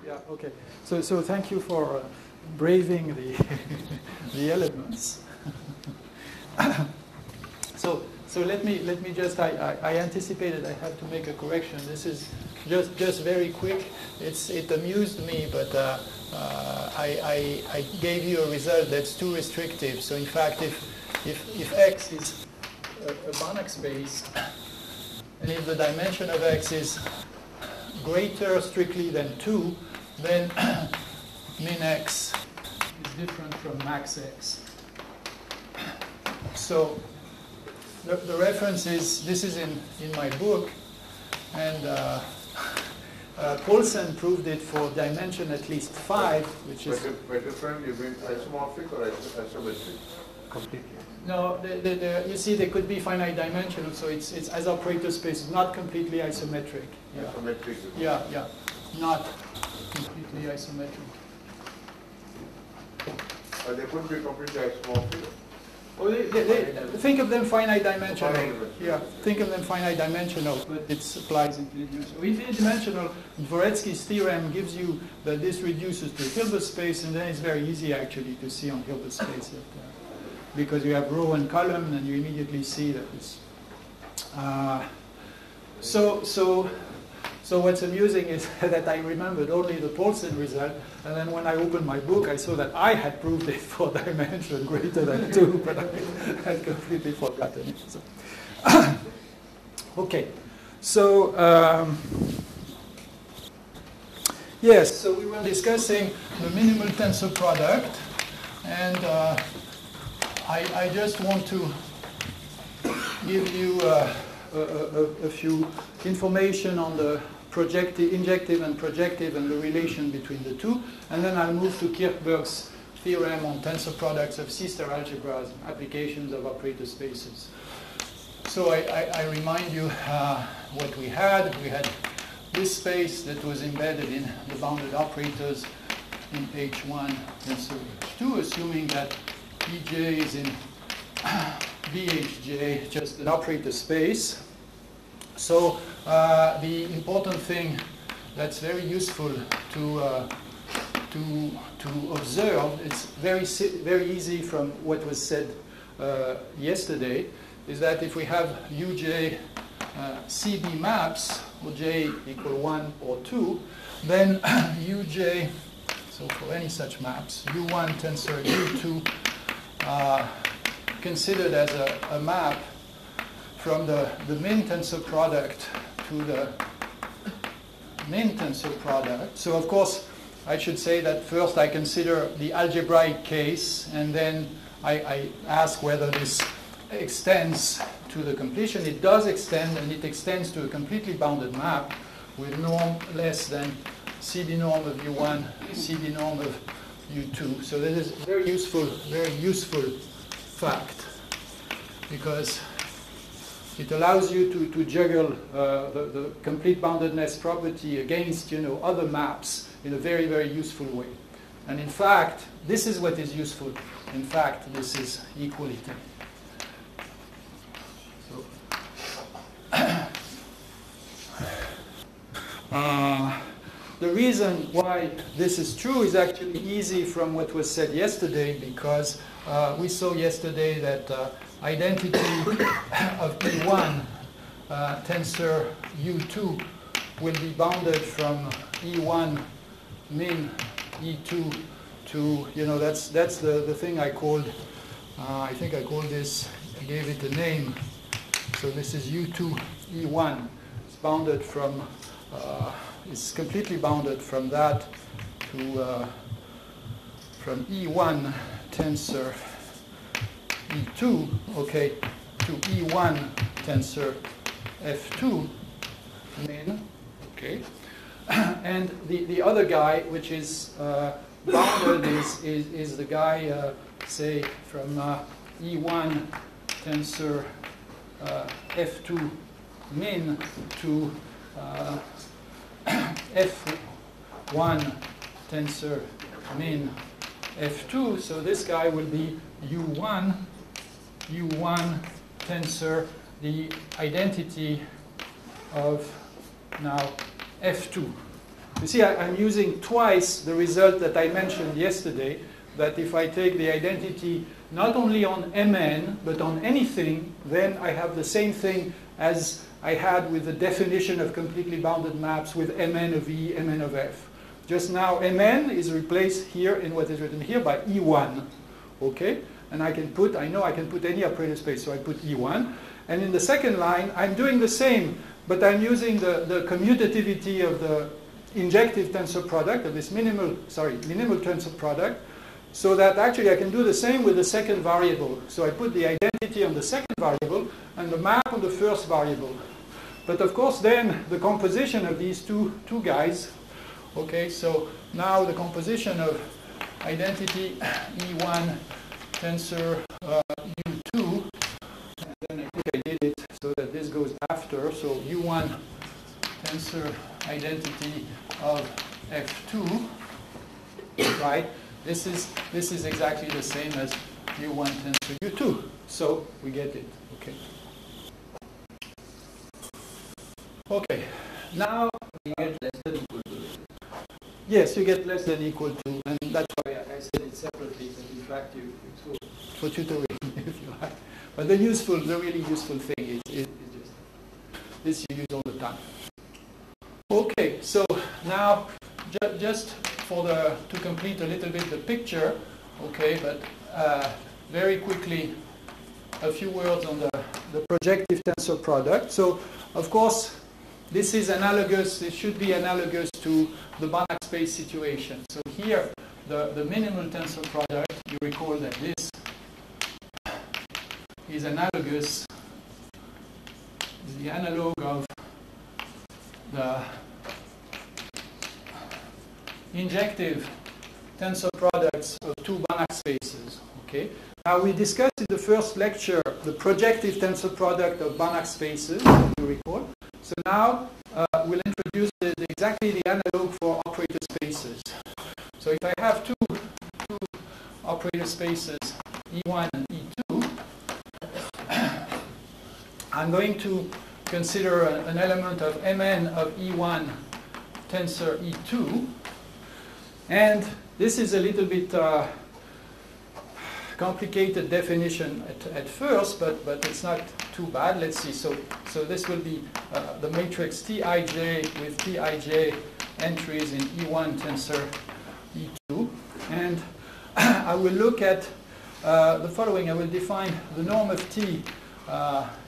Yeah, okay. So thank you for braving the, the elements. So let me just, I anticipated I had to make a correction. This is just very quick. It amused me, but I gave you a result that's too restrictive. So in fact, if X is a Banach space, and if the dimension of X is greater strictly than 2, then min X is different from max X. So the reference is, this is in my book, and Paulsen proved it for dimension at least 5, which is... By different, you mean isomorphic or isometric? Completely. No, you see, they could be finite dimensional, so it's as operator space, not completely isometric. Yeah. Isometric. Yeah, not completely isometric. They could be completely isomorphic. Oh, think of them finite dimensional. Yeah, think of them finite dimensional, but it applies infinite. So infinite dimensional, Dvoretsky's theorem gives you that this reduces to Hilbert space, and then it's very easy actually to see on Hilbert space that, because you have row and column, and you immediately see that it's. So what's amusing is that I remembered only the Paulsen result, and then when I opened my book, I saw that I had proved it for dimension greater than 2, but I had completely forgotten it. So. Okay, so yes, so we were discussing the minimal tensor product, and I just want to give you a few information on the projective, injective and projective, and the relation between the two, and then I'll move to Kirchberg's theorem on tensor products of C-star algebras, applications of operator spaces. So I remind you what we had. We had this space that was embedded in the bounded operators in H1 tensor H2, assuming that Ej is in BHJ, just an operator space. So the important thing that's very useful to observe, it's very easy from what was said yesterday, is that if we have Uj CB maps, or j equal 1 or 2, then Uj, so for any such maps, U1 tensor U2 considered as a map from the min tensor product to the min tensor product. So of course, I should say that first I consider the algebraic case, and then I ask whether this extends to the completion. It does extend, and it extends to a completely bounded map with norm less than CB norm of U1, CB norm of U2. So that is a very useful fact, because it allows you to juggle the complete boundedness property against, other maps in a very, very useful way. And in fact, this is what is useful. In fact, this is equality. So, the reason why this is true is actually easy from what was said yesterday, because we saw yesterday that identity of E1 tensor U2 will be bounded from E1 min E2 to, that's the thing I called, I think I called this, I gave it a name. So this is U2 E1. It's bounded from, it's completely bounded from that to, from E1 tensor E2, okay, to E1 tensor F2 min, okay. And the other guy, which is bounded, is the guy, say, from E1 tensor F2 min to F1 tensor min F2. So this guy will be U1 tensor, the identity of now F2. You see, I'm using twice the result that I mentioned yesterday, that if I take the identity not only on Mn, but on anything, then I have the same thing as I had with the definition of completely bounded maps with Mn of E, Mn of F. Just now, Mn is replaced here in what is written here by E1. Okay? And I know I can put any operator space, so I put E1. And in the second line, I'm doing the same, but I'm using the commutativity of the injective tensor product, of this minimal tensor product, so that actually I can do the same with the second variable. So I put the identity on the second variable and the map on the first variable. But of course then the composition of these two guys, okay, so now the composition of identity E1 tensor U2, and then I think I did it so that this goes after, so U1 tensor identity of F2, right? This is exactly the same as U1 tensor U2. So we get it. Okay. Okay. Now you get less than equal to. Yes, you get less than equal to, and that's why I said it separately. But in fact, it's for tutoring, if you like. But the really useful thing is just this you use all the time. Okay. So now just to complete a little bit the picture, okay, but very quickly a few words on the projective tensor product. So, of course, this is analogous, it should be analogous to the Banach space situation. So here, the minimal tensor product, you recall that this is analogous, is the analog of the injective tensor products of two Banach spaces. Okay. Now we discussed in the first lecture the projective tensor product of Banach spaces, if you recall. So now we'll introduce exactly the analog for operator spaces. So if I have two operator spaces, E1 and E2, I'm going to consider an element of Mn of E1 tensor E2. And this is a little bit complicated definition at first, but it's not too bad. Let's see. So this will be the matrix Tij with Tij entries in E1 tensor E2. And I will look at the following. I will define the norm of T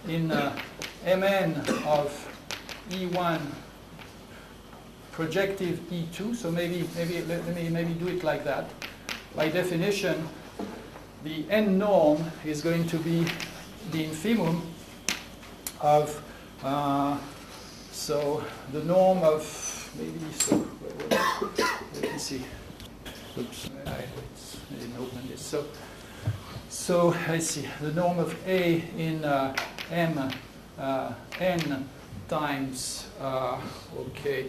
in Mn of E1 projective E2, so maybe let me do it like that. By definition, the n norm is going to be the infimum of so the norm of let me see. Oops, I didn't open this. So I see the norm of A in M n times okay.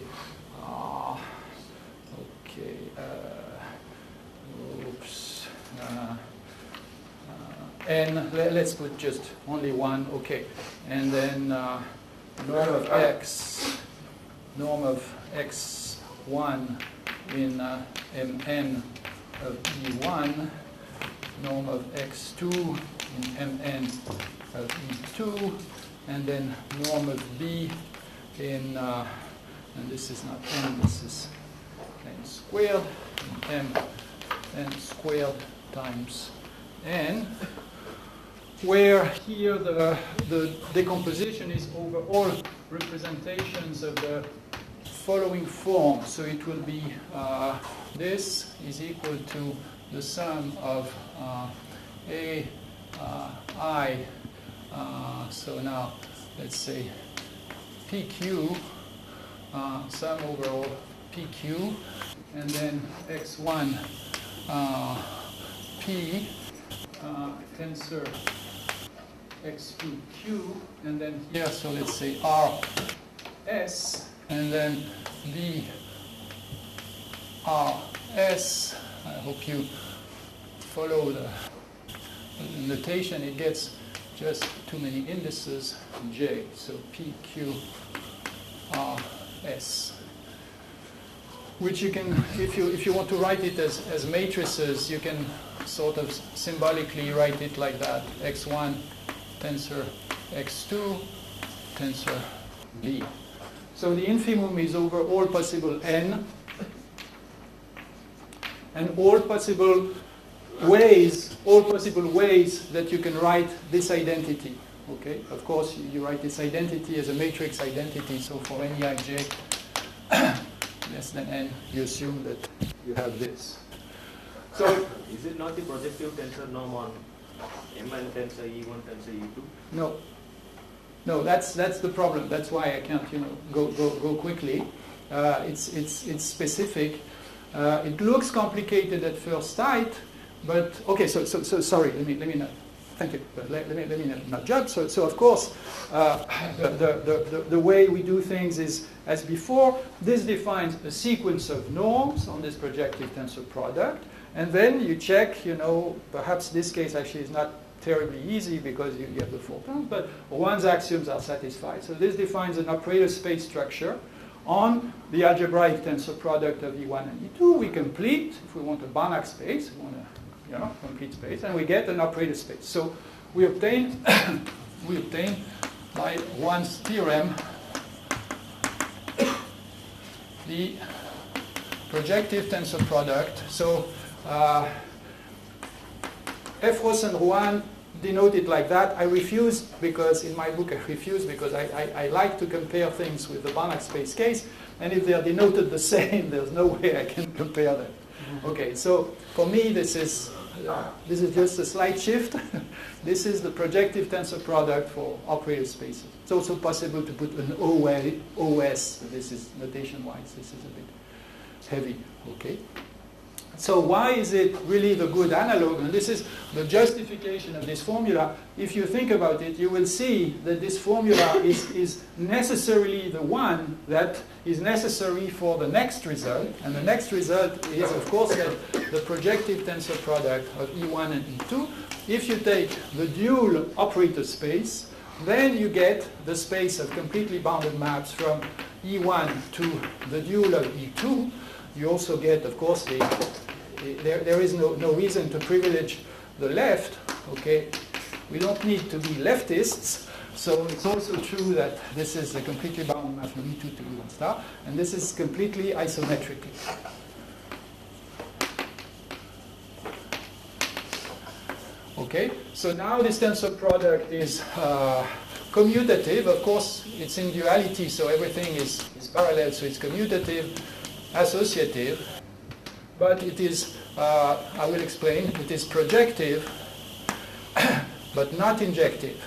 Oops. And let's put just only one. Okay. And then norm of x1 in Mn of E1, norm of x2 in Mn of E2, and then norm of B in and this is not n, this is n squared, n squared times n, where here the decomposition is over all representations of the following form. So it will be this is equal to the sum of I. So now let's say PQ. Sum over all PQ, and then x1 P tensor x2Q, and then here, so let's say RS, and then B RS. I hope you follow the notation. It gets just too many indices, J, so PQ RS. which you can, if you want to write it as matrices, you can sort of symbolically write it like that. x1 tensor x2 tensor b. So the infimum is over all possible n, and all possible ways that you can write this identity. Okay, of course you write this identity as a matrix identity. So for any ij less than n, you assume that you have this. So is it not the projective tensor norm on Mn tensor E1 tensor E2? No. No, that's the problem. That's why I can't, go quickly. It's specific. It looks complicated at first sight, but okay. So sorry. Let me not. Thank you. But let me not jump. So of course, the way we do things is as before. This defines a sequence of norms on this projective tensor product, and then you check. Perhaps this case actually is not terribly easy because you have the 4 terms, but one's axioms are satisfied. So this defines an operator space structure on the algebraic tensor product of E1 and E2. We complete, if we want a Banach space, we want a complete space, and we get an operator space. So we obtain by one's theorem the projective tensor product. So Efros and Rouen denote it like that. I refuse because in my book I like to compare things with the Banach space case, and if they are denoted the same, there's no way I can compare them. Okay, so for me this is just a slight shift. This is the projective tensor product for operator spaces. It's also possible to put an OS. This is notation-wise. This is a bit heavy. Okay. So why is it really the good analog? And this is the justification of this formula. If you think about it, you will see that this formula is necessarily the one that is necessary for the next result. And the next result is, of course, that the projective tensor product of E1 and E2, if you take the dual operator space, then you get the space of completely bounded maps from E1 to the dual of E2. You also get, of course, there is no reason to privilege the left. Okay, we don't need to be leftists. So it's also true that this is a completely bounded map from E2 to E1 star, and this is completely isometrically. Okay, so now this tensor product is commutative. Of course, it's in duality, so everything is parallel, so it's commutative, associative, but it is, I will explain, it is projective, but not injective.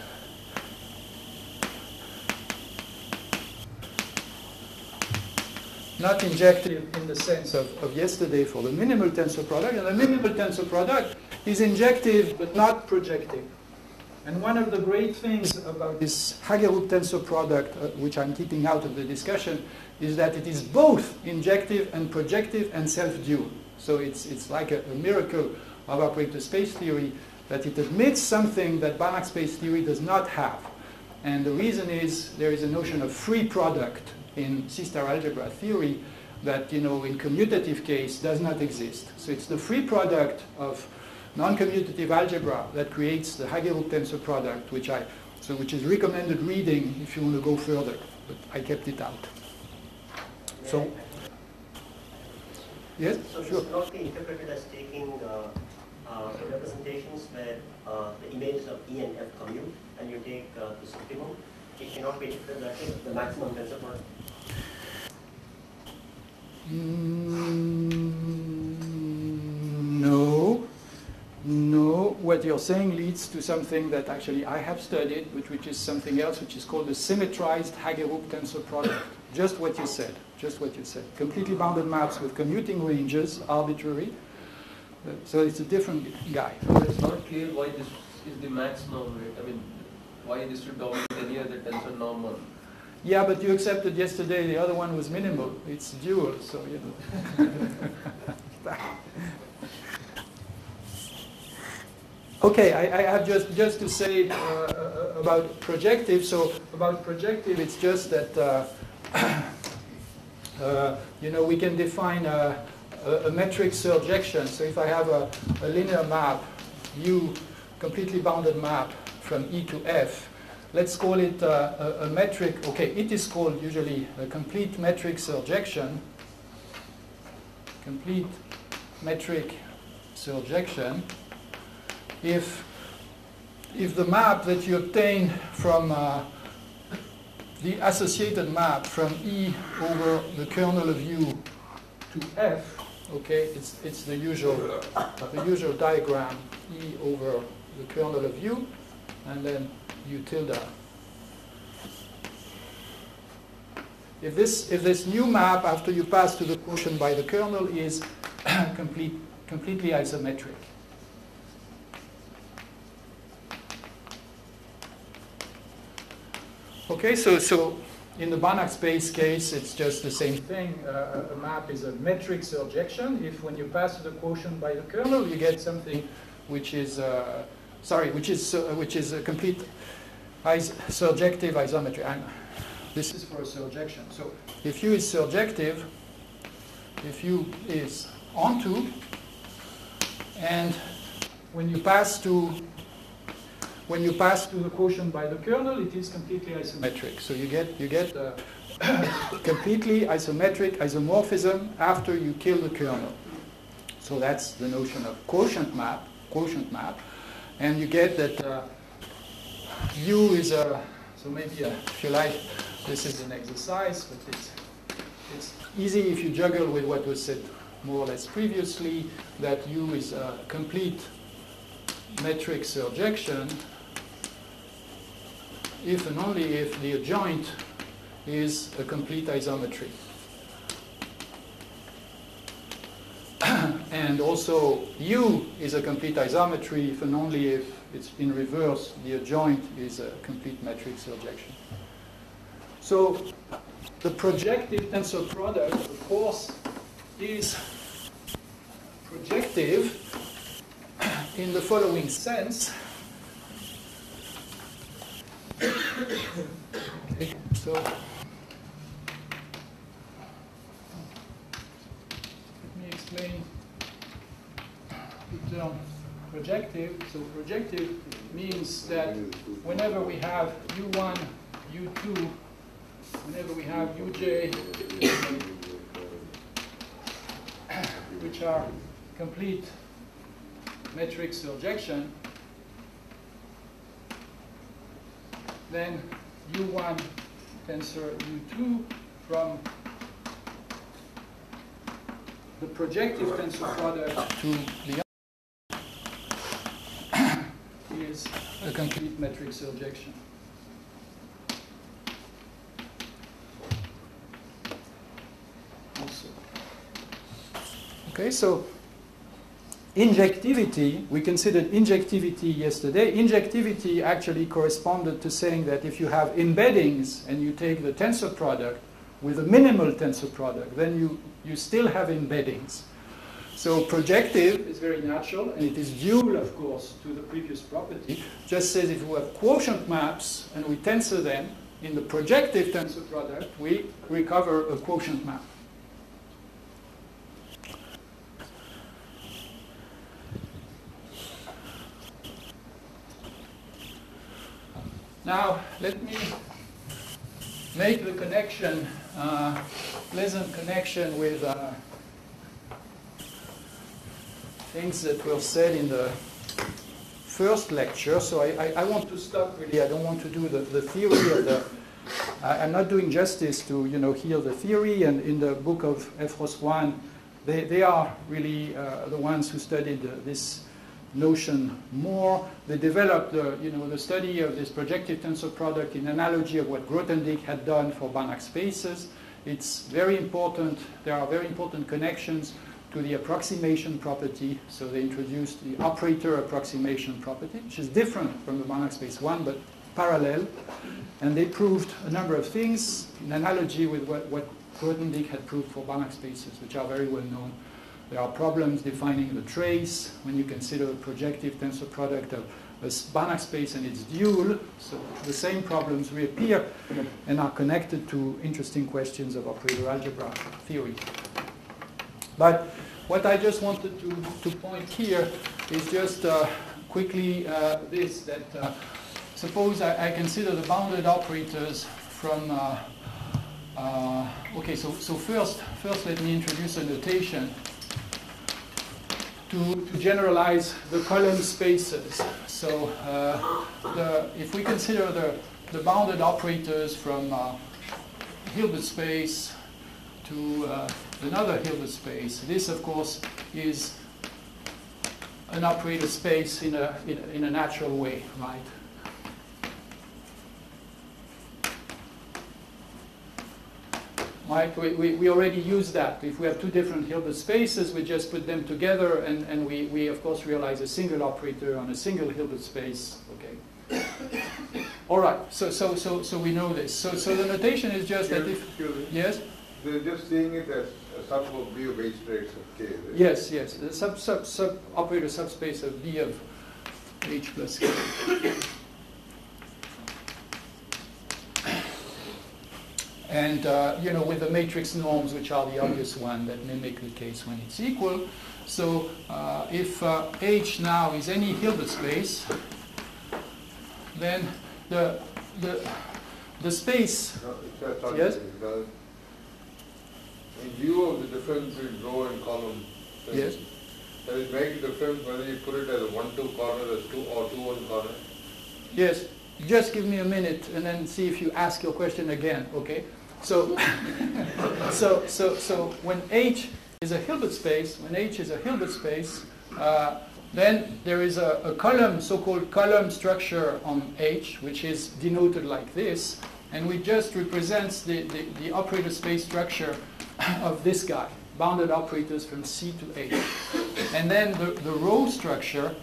Not injective in the sense of yesterday for the minimal tensor product, and the minimal tensor product is injective but not projective. And one of the great things about this Hagerup tensor product, which I'm keeping out of the discussion, is that it is both injective and projective and self-dual. So it's like a miracle of operator space theory that it admits something that Banach space theory does not have. And the reason is there is a notion of free product in C-star algebra theory that, in commutative case does not exist. So it's the free product of non-commutative algebra that creates the Hagerup tensor product, which is recommended reading if you want to go further, but I kept it out. So, yes, so sure. this cannot be interpreted as taking representations where the images of E and F commute, and you take the supremum. It cannot be interpreted as the maximum tensor product. No, what you're saying leads to something that actually I have studied, which is something else, which is called the symmetrized Hagerup tensor product. Just what you said. Completely bounded maps with commuting ranges, arbitrary. So it's a different guy. But it's not clear why this is the maximum, right? I mean, why this should dominate any other tensor norm on. Yeah, but you accepted yesterday the other one was minimal. It's dual, so Okay, I have just to say about projective. So about projective, it's just that You know, we can define a metric surjection. So if I have a linear map, U, completely bounded map from E to F, let's call it a metric. Okay, it is called usually a complete metric surjection. Complete metric surjection. If the map that you obtain from the associated map from E over the kernel of U to F, okay, it's the usual diagram, E over the kernel of U, and then U tilde. If this new map, after you pass to the quotient by the kernel, is completely isometric. Okay, so in the Banach space case, it's just the same thing. A map is a metric surjection. If when you pass to the quotient by the kernel, you get something which is a complete surjective isometry. And this is for a surjection. So if U is surjective, if U is onto, and when you pass to the quotient by the kernel, it is completely isometric. So you get completely isometric isomorphism after you kill the kernel. So that's the notion of quotient map, and you get that U is a. So maybe if you like, this is an exercise, but it's easy if you juggle with what was said more or less previously, that U is a complete metric surjection if and only if the adjoint is a complete isometry. And also U is a complete isometry if and only if it's in reverse, the adjoint is a complete metric surjection. So the projective tensor product, of course, is projective in the following sense. Okay, so let me explain the term projective. So projective means that whenever we have U1, U2, whenever we have Uj, which are complete metric surjection, then U1 tensor U2 from the projective tensor product to the is a complete metric surjection. Also. Okay, so injectivity, we considered injectivity yesterday. Injectivity actually corresponded to saying that if you have embeddings and you take the tensor product with a minimal tensor product, then you still have embeddings. So projective is very natural, and it is due, of course, to the previous property. Just says if we have quotient maps and we tensor them, in the projective tensor product, we recover a quotient map. Now, let me make the connection, pleasant connection with things that were said in the first lecture. So I want to stop really. I don't want to do the theory of the. I'm not doing justice to here the theory. And in the book of Efros 1, they are really the ones who studied this notion more. They developed the study of this projective tensor product in analogy of what Grothendieck had done for Banach spaces. It's very important. There are very important connections to the approximation property. So they introduced the operator approximation property, which is different from the Banach space 1, but parallel. And they proved a number of things in analogy with what Grothendieck had proved for Banach spaces, which are very well known. There are problems defining the trace when you consider a projective tensor product of a Banach space and its dual. So the same problems reappear and are connected to interesting questions of operator algebra theory. But what I just wanted to point here is just quickly this, that suppose I consider the bounded operators from, okay, so first let me introduce a notation to generalize the column spaces. So if we consider the bounded operators from Hilbert space to another Hilbert space, this of course is an operator space in a natural way, right? Right? We already use that. If we have two different Hilbert spaces, we just put them together, and we of course realize a single operator on a single Hilbert space. Okay. All right. So we know this. So the notation is just that if yes. They're just seeing it as a sub of B of H trace of K. Right? Yes. The sub operator subspace of B of H plus K. And with the matrix norms, which are the obvious one that mimic the case when it's equal. So if H now is any Hilbert space, then the space. Yes. In view of the difference in row and column, yes. Does it make a difference whether you put it as a 1-2 corner, as 2 or 2-1 corner? Yes. Just give me a minute and then see if you ask your question again, okay? So, so when H is a Hilbert space, then there is a column, so-called column structure on H, which is denoted like this, and we just represents the operator space structure of this guy, bounded operators from C to H. And then the row structure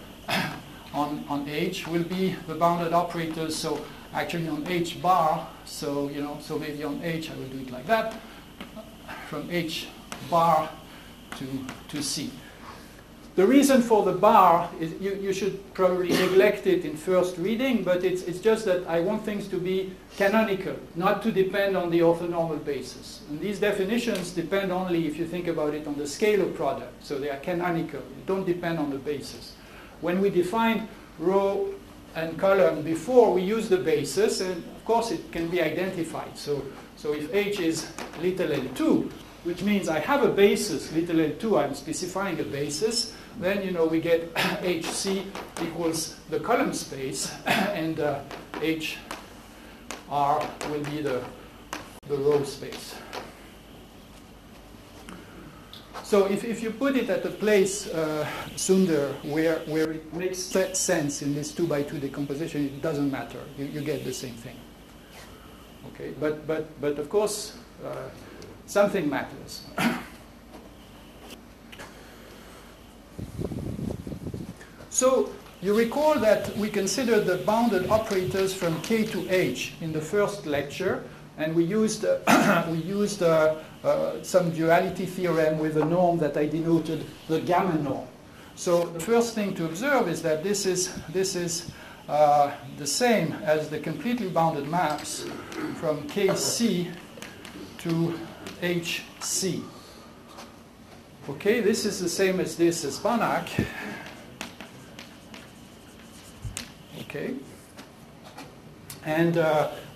on H will be the bounded operators, so actually on H bar, so maybe on H I will do it like that, from H bar to C. The reason for the bar is you should probably neglect it in first reading, but it's just that I want things to be canonical, not to depend on the orthonormal basis. And these definitions depend only, if you think about it, on the scalar product, so they are canonical. They don't depend on the basis. When we define row and column before, we use the basis, and of course it can be identified. So if H is little l2, which means I have a basis, little l2, I'm specifying a basis, then we get HC equals the column space, and HR will be the row space. So if you put it at a place, Sunder, where it makes sense in this 2-by-2 decomposition, it doesn't matter. You get the same thing. Okay, but of course, something matters. So you recall that we considered the bounded operators from K to H in the first lecture, and we used some duality theorem with a norm that I denoted the gamma norm. So the first thing to observe is that this is the same as the completely bounded maps from KC to HC. Okay, this is the same as this as Banach. Okay, and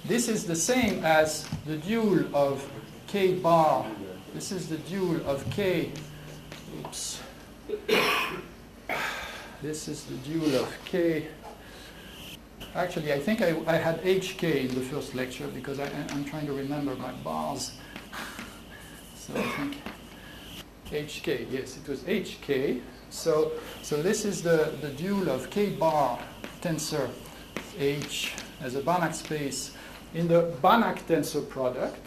this is the same as the dual of K bar. This is the dual of K. Oops. This is the dual of K. Actually, I think I had HK in the first lecture because I'm trying to remember my bars. So I think HK. Yes, it was HK. So this is the dual of K bar tensor H as a Banach space in the Banach tensor product,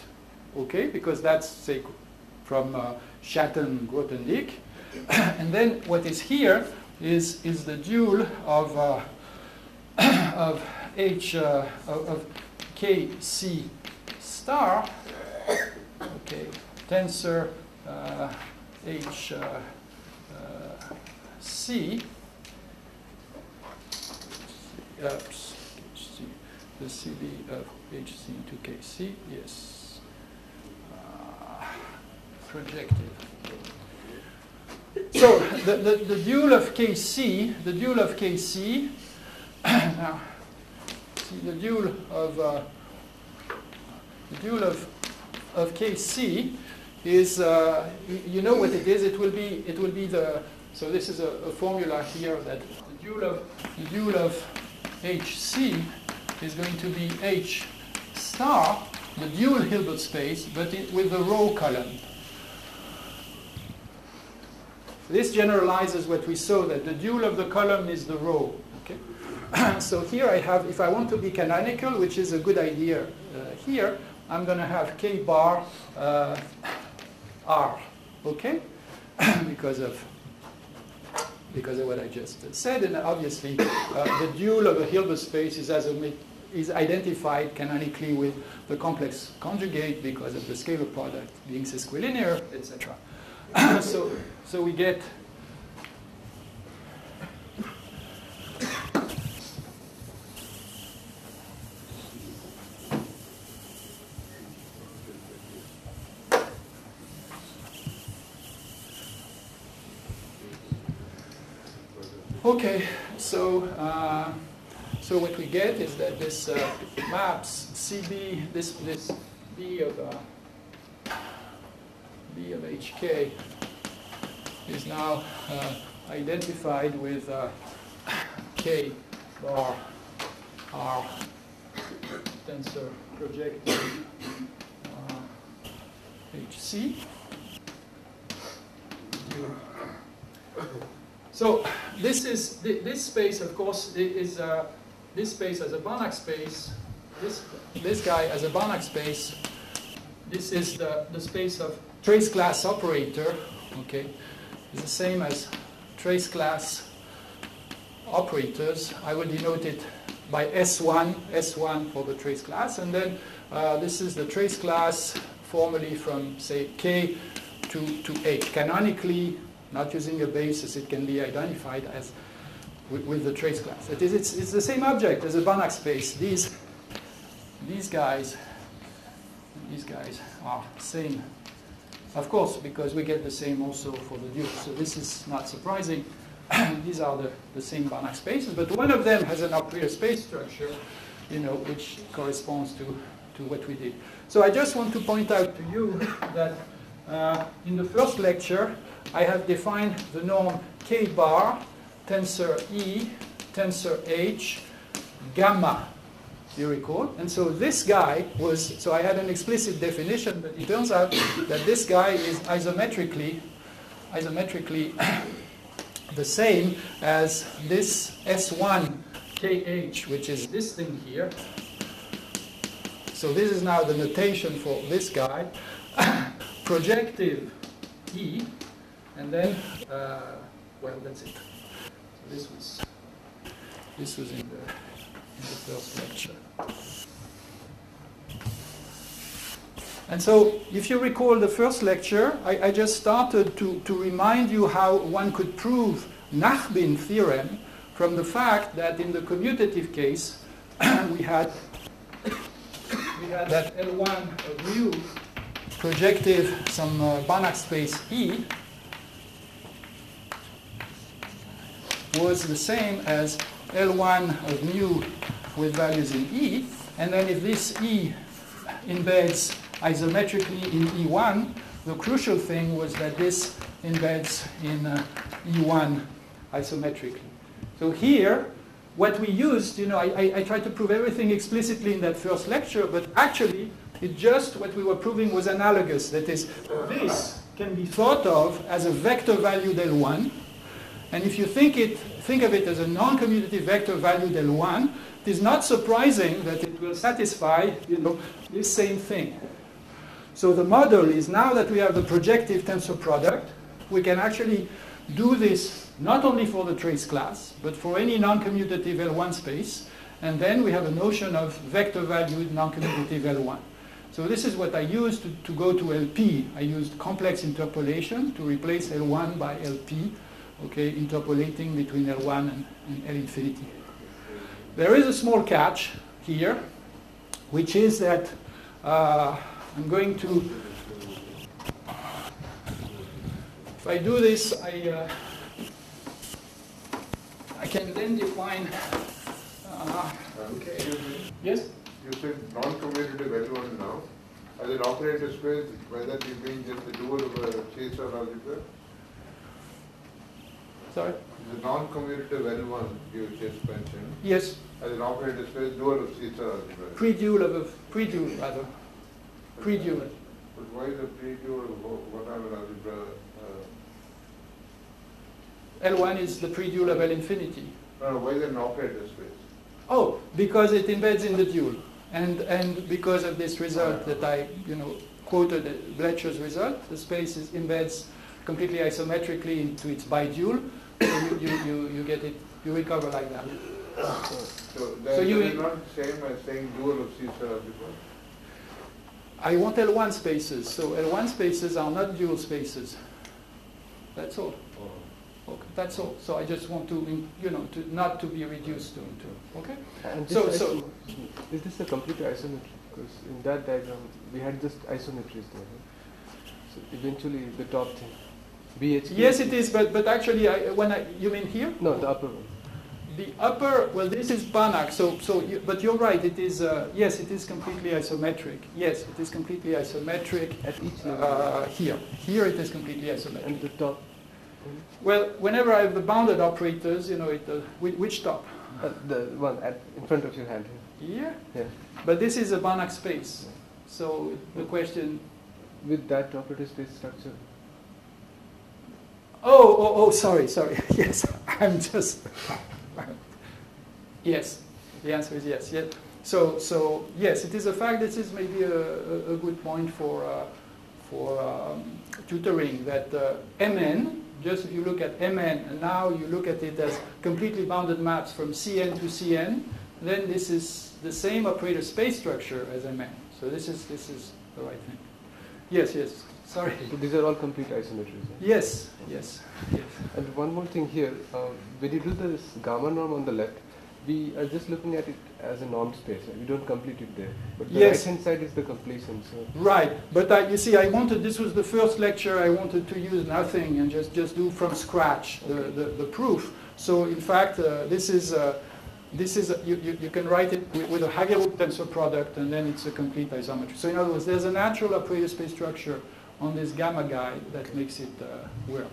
okay, because that's, say, from Schatten, Grothendieck. And then what is here is the dual of H of KC star, okay, tensor H C, the CB of HC into KC, yes, projective. So the dual of KC, now see the dual of KC is you know what it is. It will be the, so this is a formula here that the dual of HC is going to be H star, the dual Hilbert space, but with the row column. This generalizes what we saw, that the dual of the column is the row. Okay? So here I have, if I want to be canonical, which is a good idea here, I'm going to have K bar R, okay? because of what I just said, and obviously the dual of a Hilbert space is identified canonically with the complex conjugate because of the scalar product being sesquilinear, etc. So we get okay. So what we get is that this maps CB, this B of HK is now identified with K bar R tensor projective HC. So this space, of course, is this space as a Banach space. This guy as a Banach space. This is the space of trace class operator. Okay, it's the same as trace class operators. I will denote it by S1 for the trace class, and then this is the trace class formally from, say, K to H. Canonically, not using a basis, it can be identified as with the trace class. It's the same object as a Banach space. These guys are same, of course, because we get the same also for the dual. So this is not surprising. These are the same Banach spaces, but one of them has an a priori space structure, which corresponds to what we did. So I just want to point out to you that in the first lecture, I have defined the norm K bar, tensor E, tensor H, gamma, you recall? And so this guy was, so I had an explicit definition, but it turns out that this guy is isometrically the same as this S1 KH, which is this thing here. So this is now the notation for this guy. Projective E, and then, well, that's it. So this was in the first lecture. And so, if you recall the first lecture, I just started to remind you how one could prove Nachbin theorem from the fact that in the commutative case, we had that L1 of mu projective some Banach space E was the same as L1 of mu with values in E, and then if this E embeds isometrically in E1, the crucial thing was that this embeds in E1 isometrically. So here, what we used, I tried to prove everything explicitly in that first lecture, but actually, it just what we were proving was analogous. That is, this can be thought of as a vector valued L1, and if you think of it as a non-commutative vector valued L1, it is not surprising that it will satisfy, this same thing. So the model is, now that we have the projective tensor product, we can actually do this not only for the trace class, but for any non-commutative L1 space, and then we have a notion of vector valued non-commutative L1. So this is what I used to go to LP. I used complex interpolation to replace L1 by LP, okay, interpolating between L1 and L infinity. There is a small catch here, which is that I'm going to, if I do this, I can then define, okay, yes? You said non-commutative L1 now. As an operator space, whether you mean just the dual of a chaser algebra? Sorry? The non-commutative L1 you just mentioned. Yes. As an operator space, dual of Caesar algebra. Pre-dual rather. Pre-dual. But why the pre-dual of whatever algebra? L1 is the pre-dual of L infinity. No, why is it an operator space? Oh, because it embeds in the dual. And because of this result that I, quoted Blecher's result, the space embeds completely isometrically into its bidual. So you get it, you recover like that. So that is not the same as saying dual of Caesar algebra? I want L1 spaces, so L1 spaces are not dual spaces. That's all. Okay, that's all. So I just want to, not to be reduced to, okay? And So is this a complete isometry? Because in that diagram we had just isometries there. Right? So eventually the top thing, BHK. Yes, it is. But actually, you mean here? No, the upper one. The upper, well, this is Banach. But you're right. It is. Yes, it is completely isometric. Yes, it is completely isometric. At each level. Here it is completely isometric. And the top. Well, whenever I have the bounded operators, which top? The one in front of your hand here. Here. Yeah. But this is a Banach space. So the question. With that operator space structure. Oh, sorry. Yes, I'm just. Yes, the answer is yes. Yes. So yes, it is a fact. This is maybe a good point for tutoring that Mn. Just if you look at Mn and now you look at it as completely bounded maps from Cn to Cn, then this is the same operator space structure as Mn. So this is the right thing. Yes. Sorry. So these are all complete isometries. Right? Yes. And one more thing here, when you do this gamma norm on the left, we are just looking at it as a norm space. Right? We don't complete it there. But the right-hand side is the completion. So. Right. But you see, this was the first lecture I wanted to use nothing and just do from scratch the proof. So in fact, this is you can write it with a Hagerup tensor product, and then it's a complete isometry. So in other words, there's a natural operator space structure on this gamma guy that makes it work.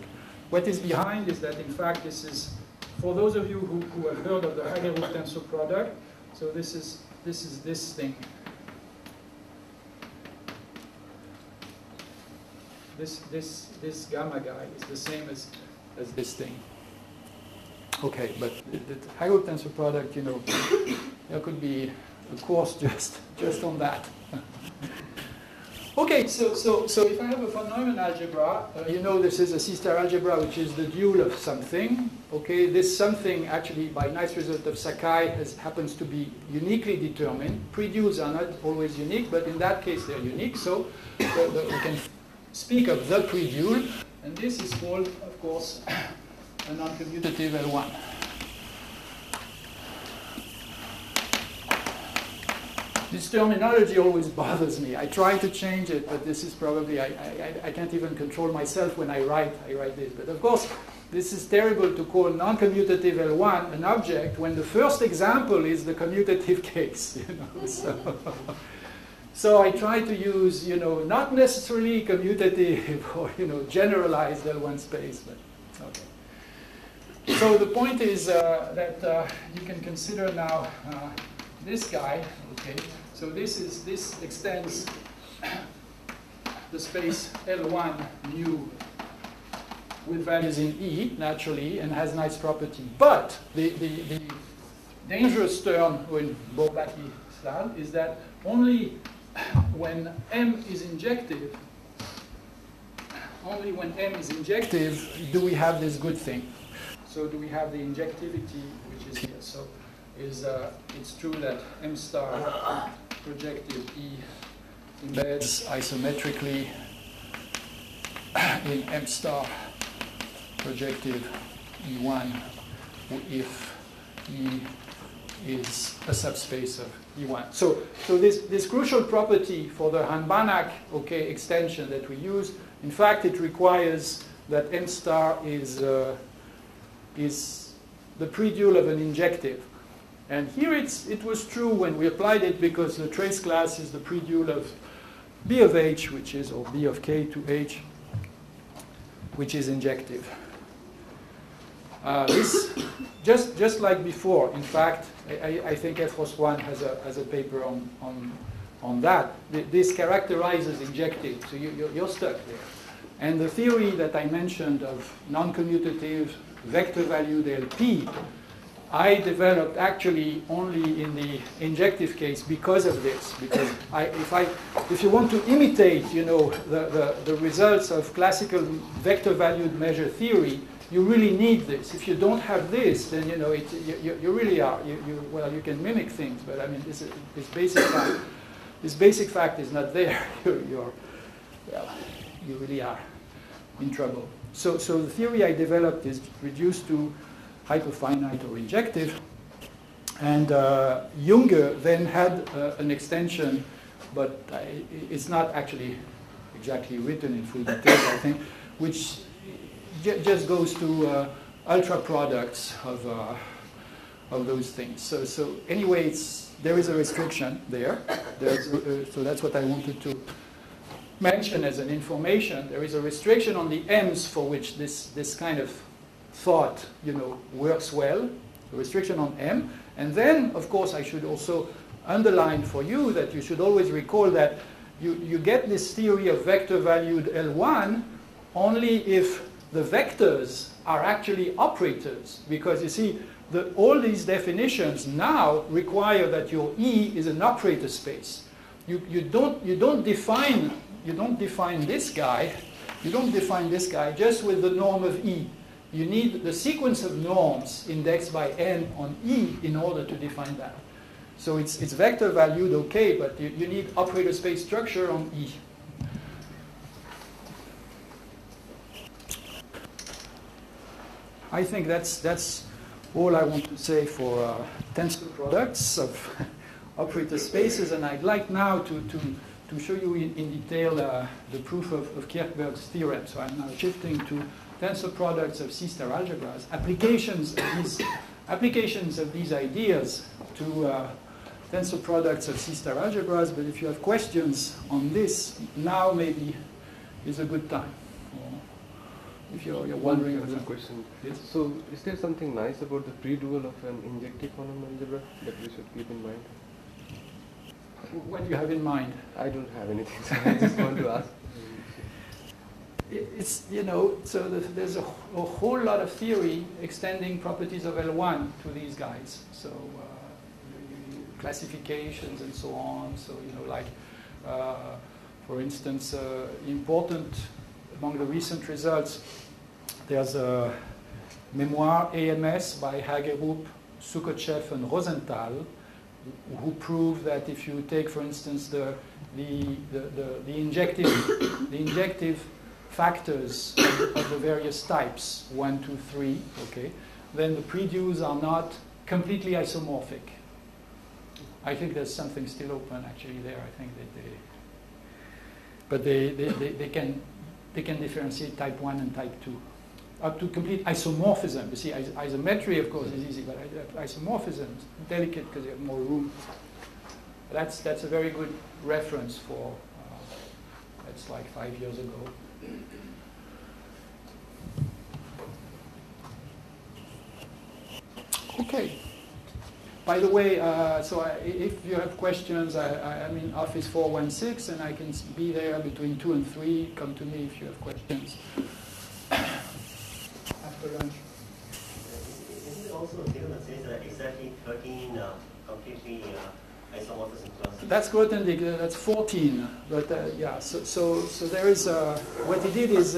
What is behind is that, in fact, this is, for those of you who have heard of the Hagerup tensor product, so this is this thing. This gamma guy is the same as this thing. Okay, but the Hagerup tensor product, there could be a course just on that. Okay, so if I have a von Neumann algebra, this is a C-star algebra, which is the dual of something. Okay, this something actually, by nice result of Sakai, happens to be uniquely determined. Pre-duals are not always unique, but in that case they're unique. So we can speak of the pre-dual, and this is called, of course, a non-commutative L1. This terminology always bothers me. I try to change it, but this is probably, I can't even control myself when I write this. But of course, this is terrible to call non-commutative L1 an object when the first example is the commutative case. So I try to use, not necessarily commutative or, generalized L1 space, but okay. So the point is that you can consider now this guy, okay. So this extends the space L1 mu with values in E, naturally, and has nice property. But the dangerous term in Bourbaki style is that only when M is injective, do we have this good thing. So do we have the injectivity, which is here. So it's true that M star projective E embeds isometrically in M star projective E1 if E is a subspace of E1. So this crucial property for the Hahn-Banach extension that we use, in fact, it requires that M star is the predual of an injective. And here it was true when we applied it because the trace class is the predual of B of H, which is, or B of K to H, which is injective. This, just like before, in fact, I think F-1 has a paper on that. This characterizes injective, so you're stuck there. And the theory that I mentioned of non-commutative vector-valued LP, I developed actually only in the injective case because of this. Because if you want to imitate, the results of classical vector-valued measure theory, you really need this. If you don't have this, then you really are. Well, you can mimic things, but I mean, this basic fact is not there. You really are in trouble. So the theory I developed is reduced to hyperfinite or injective, and Junger then had an extension, but it's not actually exactly written in full detail, I think, which just goes to ultra products of those things. So anyway, there is a restriction there. So that's what I wanted to mention as an information. There is a restriction on the M's for which this kind of thought works well. A restriction on M. And then, of course, I should also underline for you that you should always recall that you get this theory of vector-valued L1 only if the vectors are actually operators, because you see, all these definitions now require that your E is an operator space. You don't define this guy. You don't define this guy just with the norm of E. You need the sequence of norms indexed by n on E in order to define that. So it's vector valued, okay, but you need operator space structure on E. I think that's all I want to say for tensor products of operator spaces, and I'd like now to show you in detail the proof of Kirchberg's theorem. So I'm now shifting to tensor products of C-star algebras, applications of these ideas to tensor products of C-star algebras. But if you have questions on this, now maybe is a good time. If you're wondering about a question. Yes? So is there something nice about the predual of an injective column algebra that we should keep in mind? What do you have in mind? I don't have anything, so I just want to ask. It's, so there's a whole lot of theory extending properties of L1 to these guys. So classifications and so on. So, like, for instance, important among the recent results, there's a memoir, AMS, by Hagerup, Sukochev, and Rosenthal, who prove that if you take, for instance, the injective factors of the various types, 1, 2, 3, okay, then the predues are not completely isomorphic. I think there's something still open actually there. I think that they can differentiate type 1 and type 2 up to complete isomorphism. You see, isometry, of course, is easy, but isomorphism is delicate because you have more room. That's a very good reference for, that's like 5 years ago. Okay. By the way, if you have questions, I'm in office 416, and I can be there between 2 and 3. Come to me if you have questions. After lunch. Isn't it also a theorem that says that exactly 13 completely isomorphism classes? That's Grothendieck, that's 14. But yeah, so there is, what he did is,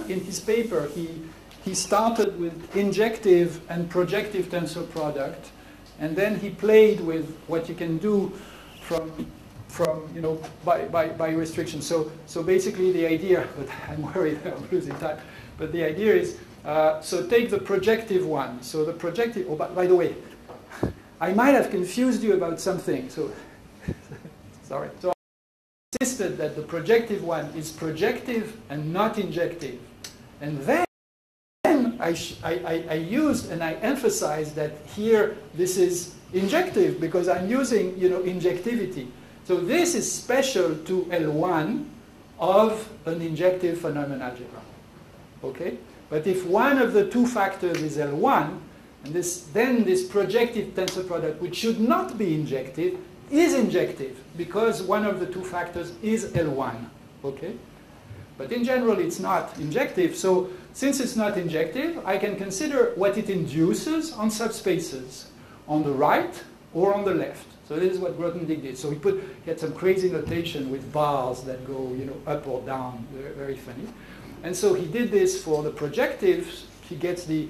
in his paper, he started with injective and projective tensor product, and then he played with what you can do from from by restriction. So basically the idea, but I'm worried I'm losing time. But the idea is, so take the projective one. So the projective. Oh, by the way, I might have confused you about something. So sorry. So I insisted that the projective one is projective and not injective, and then I used and I emphasized that here this is injective because I'm using injectivity. So this is special to L1 of an injective phenomenon algebra. Okay? But if one of the two factors is L1, and then this projective tensor product, which should not be injective, is injective because one of the two factors is L1. Okay? But in general, it's not injective. So since it's not injective, I can consider what it induces on subspaces on the right or on the left. So this is what Grothendieck did. So he had some crazy notation with bars that go up or down, very funny. And so he did this for the projectives. He gets the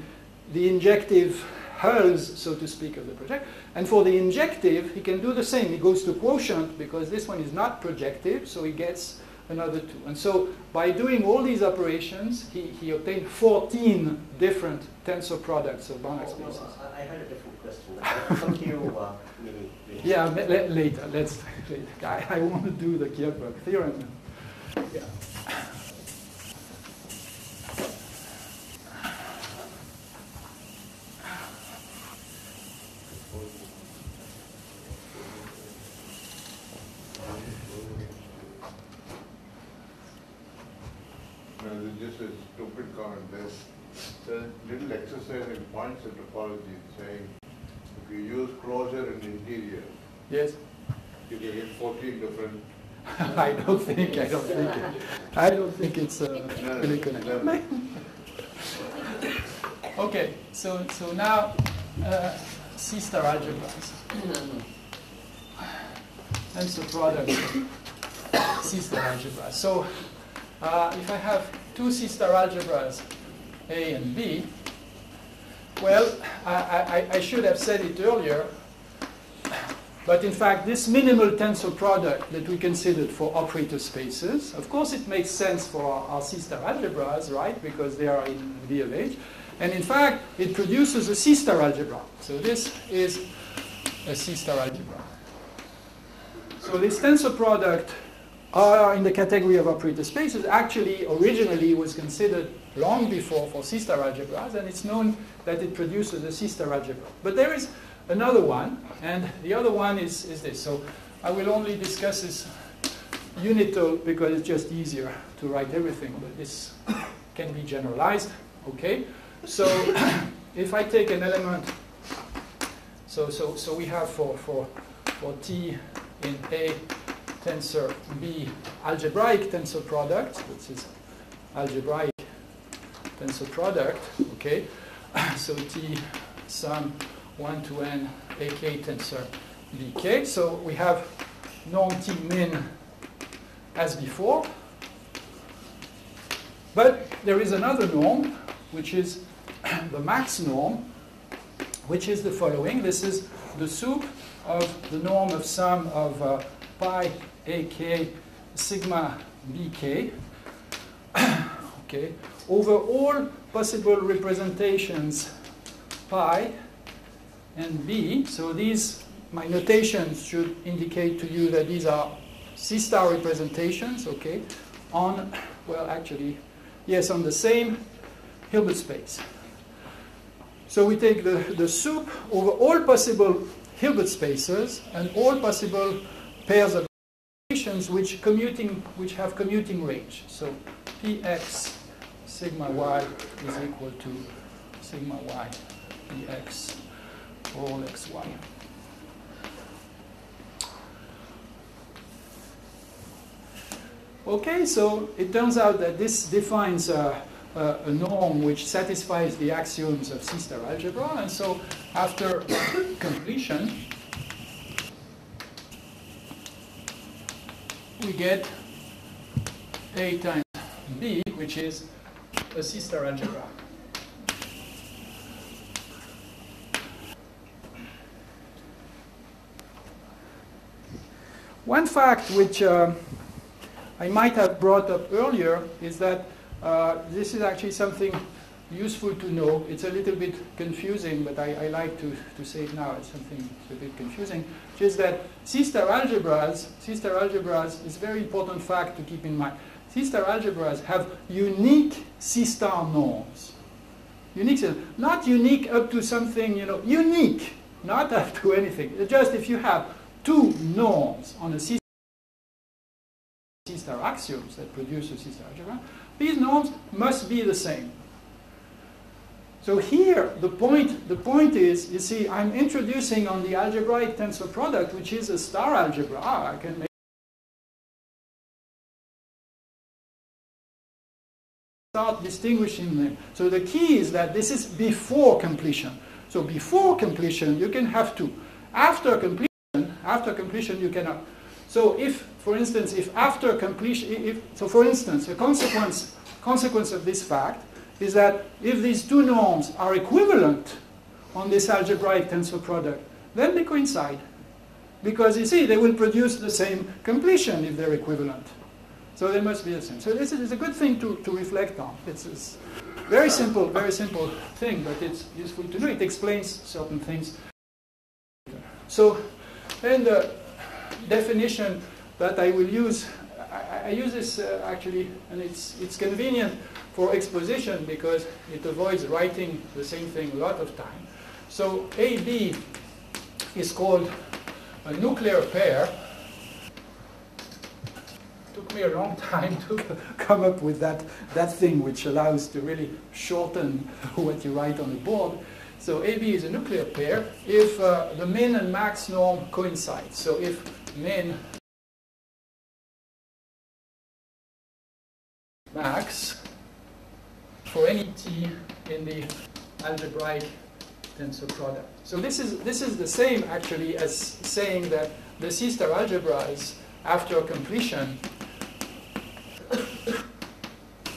injective hulls, so to speak, of the project. And for the injective, he can do the same. He goes to quotient because this one is not projective, so he gets another 2. And so by doing all these operations, he obtained 14 different tensor products of Banach spaces. I had a different question. I'll come to you maybe. Yeah, later. Later. I want to do the Kirchberg theorem. Yeah. Just a stupid comment. There's a little exercise in points in topology saying if you use closure and interior, Yes. you can get 14 different. I don't think it's really connected. Okay, so now C-star algebras. Tensor product C-star algebra. So if I have two C-star algebras, A and B, well, I should have said it earlier, but in fact, this minimal tensor product that we considered for operator spaces, of course it makes sense for our C-star algebras, right, because they are in V of H, and in fact, it produces a C-star algebra. So this is a C-star algebra. So this tensor product are in the category of operator spaces. Actually, originally was considered long before for C-star algebras, and it's known that it produces a C-star algebra. But there is another one, and the other one is this. So I will only discuss this unitol because it's just easier to write everything, but this can be generalized. Okay, so if I take an element, so we have for T in A tensor B algebraic tensor product, which is algebraic tensor product, okay? So T sum 1 to n AK tensor BK. So we have norm T min as before. But there is another norm, which is the max norm, which is the following. This is the soup of the norm of sum of pi AK sigma BK, okay, over all possible representations pi and B. So these, my notations should indicate to you that these are C-star representations, okay, on, well, actually, yes, on the same Hilbert space. So we take the soup over all possible Hilbert spaces and all possible pairs of relations which have commuting range. So Px sigma y is equal to sigma y Px for all xy. Okay, so it turns out that this defines a norm which satisfies the axioms of C-star algebra, and so after completion, we get A times B, which is a C-star algebra. One fact which I might have brought up earlier is that this is actually something useful to know. It's a little bit confusing, but I like to say it now. It's something a bit confusing, which is that C-star algebras is a very important fact to keep in mind. C-star algebras have unique C-star norms. Unique, not unique up to something, unique, not up to anything. Just if you have two norms on a C-star axioms that produce a C-star algebra, these norms must be the same. So here, the point is, you see, I'm introducing on the algebraic tensor product, which is a star algebra. I can make start distinguishing them. So the key is that this is before completion. So before completion, you can have two. After completion, you cannot. So if, for instance, if after completion, for instance, a consequence of this fact is that if these two norms are equivalent on this algebraic tensor product, then they coincide. Because you see, they will produce the same completion if they're equivalent. So they must be the same. So this is a good thing to reflect on. It's a very simple thing, but it's useful to know. It explains certain things. So then the definition that I will use, I use this actually, and it's convenient for exposition because it avoids writing the same thing a lot of time. So AB is called a nuclear pair. It took me a long time to come up with that thing which allows to really shorten what you write on the board. So AB is a nuclear pair if the min and max norm coincide. So if min max for any t in the algebraic tensor product. So this is the same actually as saying that the C-star algebras after completion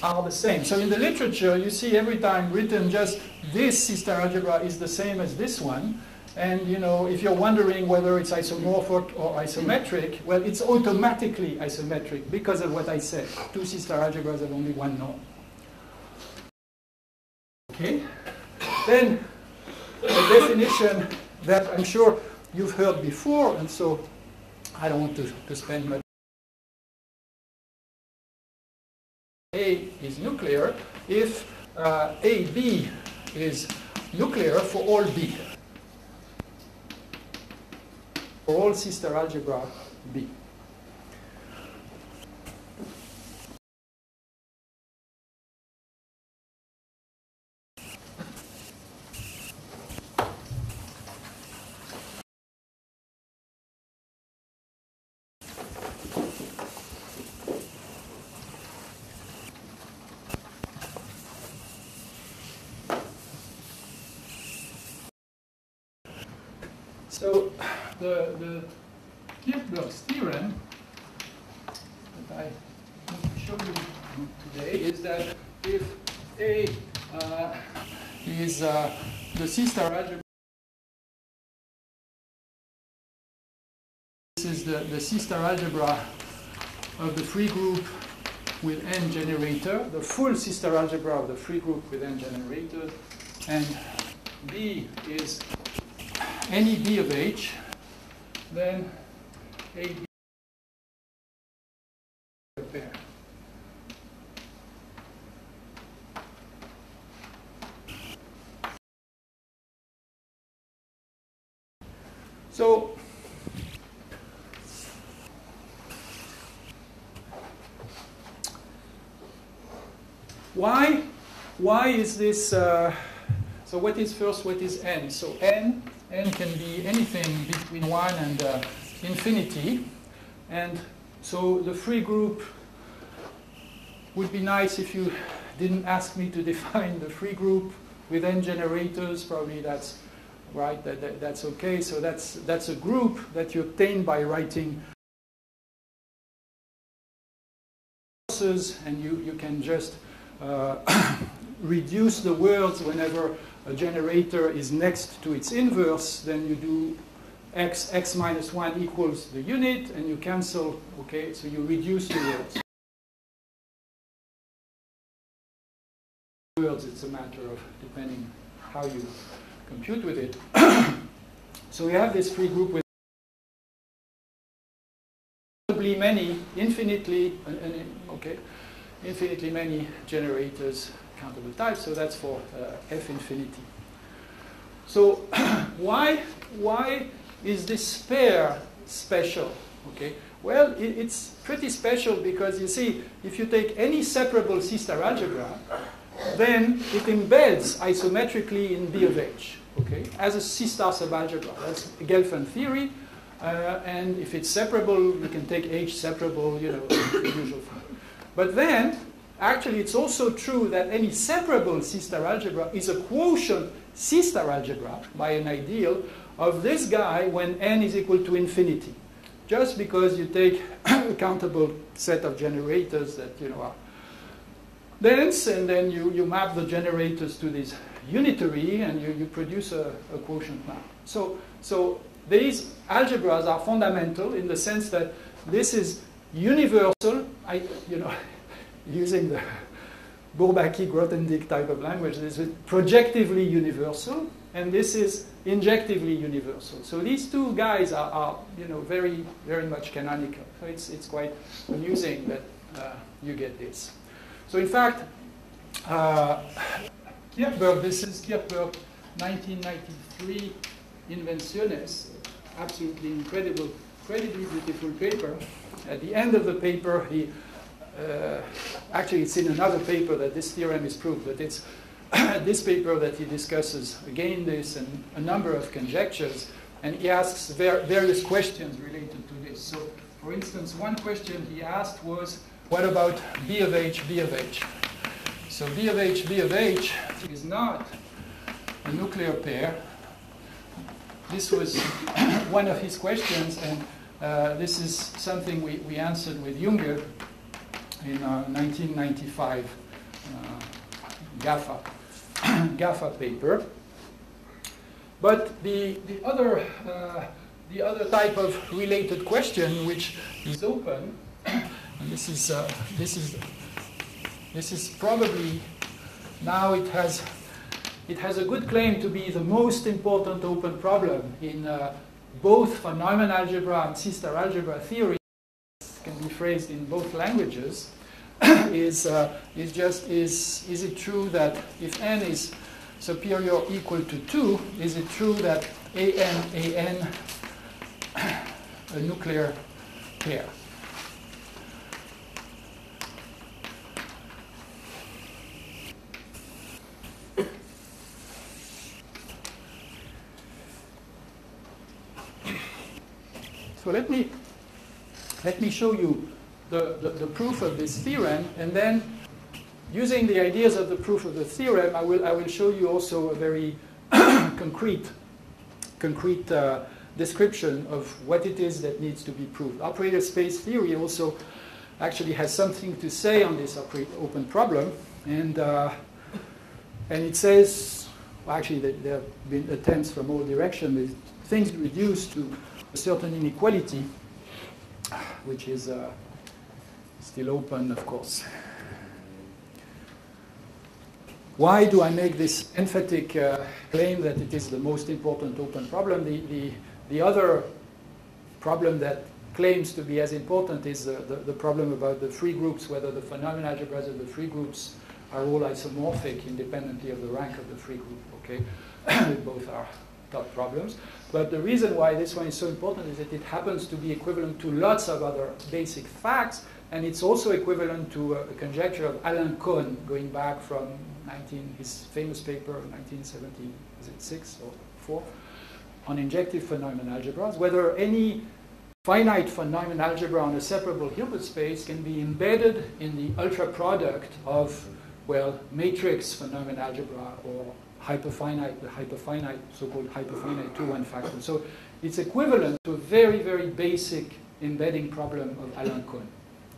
are the same. So in the literature, you see every time written just this C-star algebra is the same as this one. And if you're wondering whether it's isomorphic or isometric, well, it's automatically isometric because of what I said. Two C-star algebras have only one norm. Okay. Then a definition that I'm sure you've heard before, and so I don't want to spend much. A is nuclear if AB is nuclear for all B. For all C-star algebra B. So the Kirchberg's theorem that I want to show you today is that if A is the C-star algebra, this is the C-star algebra of the free group with n generator, the full C-star algebra of the free group with n generators, and B is any B of H, then AB a pair. So why is this? So what is first? What is n? So n can be anything between 1 and infinity. And so the free group would be nice if you didn't ask me to define the free group with n generators. Probably that's right. That's okay. So that's a group that you obtain by writing and you can just reduce the words whenever a generator is next to its inverse. Then you do x minus 1 equals the unit, and you cancel, okay, so you reduce the words. It's a matter of depending how you compute with it. So we have this free group with many, infinitely many generators, countable types. So that's for f infinity. So why is this pair special? Okay. Well, it's pretty special because you see, if you take any separable C-star algebra, then it embeds isometrically in B of H, okay, as a C-star subalgebra. That's Gelfand theory. And if it's separable, you can take H separable, you know, the usual thing. But then, actually, it's also true that any separable C-star algebra is a quotient C-star algebra by an ideal of this guy when n is equal to infinity. Just because you take a countable set of generators that, you know, are dense, and then you map the generators to this unitary, and you produce a quotient map. So these algebras are fundamental in the sense that this is universal. Using the Bourbaki-Grothendieck type of language, this is projectively universal, and this is injectively universal. So these two guys are you know, very, very much canonical. So it's quite amusing that you get this. So in fact, Kirchberg, this is Kirchberg, 1993, Invenciones, absolutely incredible, incredibly beautiful paper. At the end of the paper, he actually it's in another paper that this theorem is proved, but it's this paper that he discusses again this and a number of conjectures, and he asks various questions related to this. So, for instance, one question he asked was, what about B of H, B of H? So B of H, B of H is not a nuclear pair. This was one of his questions, and this is something we answered with Junger in 1995 GAFA paper. But the other type of related question which is open, and this is probably now it has a good claim to be the most important open problem in both von Neumann algebra and C-star algebra theory. Can be phrased in both languages. Is it true that if n is superior or equal to 2, is it true that an a nuclear pair? So let me show you the proof of this theorem, and then using the ideas of the proof of the theorem, I will show you also a very concrete description of what it is that needs to be proved. Operator space theory also actually has something to say on this open problem, and it says, well, actually there have been attempts from all directions with things reduced to a certain inequality, which is still open, of course. Why do I make this emphatic claim that it is the most important open problem? The other problem that claims to be as important is the problem about the free groups, whether the phenomenon algebras of the free groups are all isomorphic independently of the rank of the free group. Okay, both are top problems. But the reason why this one is so important is that it happens to be equivalent to lots of other basic facts, and it's also equivalent to a conjecture of Alain Cohn going back from his famous paper, 1976 or 4, on injective von Neumann algebras, whether any finite von Neumann algebra on a separable Hilbert space can be embedded in the ultra product of, well, matrix von Neumann algebra or hyperfinite, the hyperfinite, so-called hyperfinite 2-1 factor. So it's equivalent to a very, very basic embedding problem of Alain Cohn.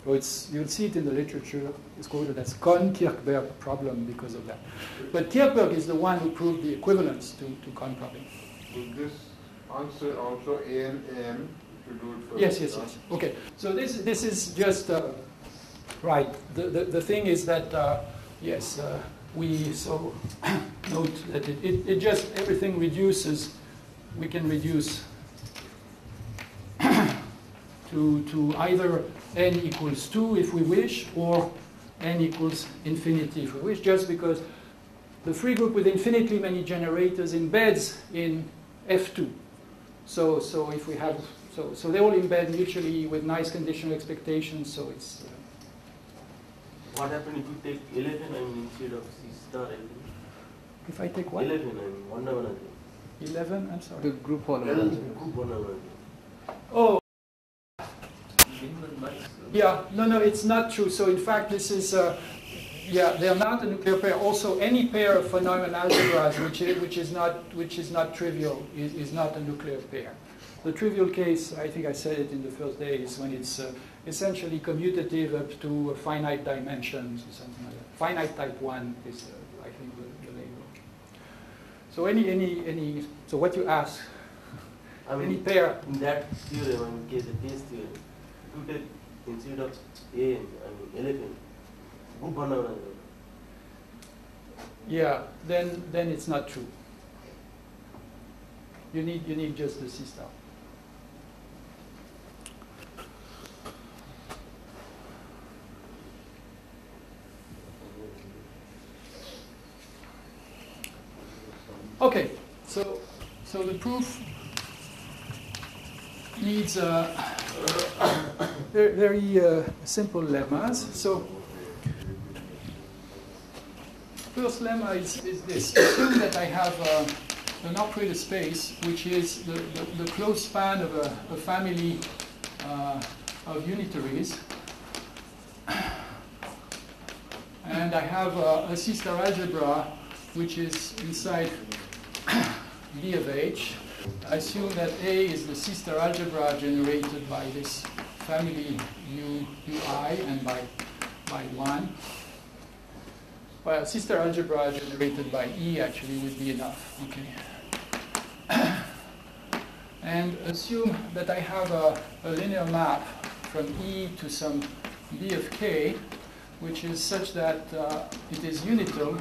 So you'll see it in the literature. It's quoted as Cohn-Kirchberg problem because of that. But Kirchberg is the one who proved the equivalence to Cohn problem. Will this answer also A and M to do it first. Yes, yes, yes. Okay. So this is just right. The thing is that yes, we so note that it just everything reduces. We can reduce to either n equals 2 if we wish, or n equals infinity if we wish, just because the free group with infinitely many generators embeds in F2. So if we have, so they all embed mutually with nice conditional expectations, so it's... What happens if you take 11 instead of C star 11? If I take what? 11 1 over 11, I'm sorry. The group one. Group 1 over. Oh, yeah, no, it's not true. So in fact, this is, yeah, they are not a nuclear pair. Also, any pair of von Neumann algebras which is not trivial is not a nuclear pair. The trivial case, I think I said it in the first day, is when it's essentially commutative up to finite dimensions or something like that. Finite type 1 is, I think, the label. So any, so what you ask, I mean, any pair. In that theorem, in case the base theorem, you take instead of A, 11, group 1 over. Yeah, then it's not true. You need just the C star. Okay, so the proof needs very simple lemmas. So first lemma is this. Assume that I have an operator space which is the closed span of a family of unitaries, and I have a C-star algebra which is inside B of H. I assume that A is the C-star algebra generated by this family UI and by 1. Well, C-star algebra generated by E actually would be enough. Okay. And assume that I have a linear map from E to some B of K, which is such that it is unital,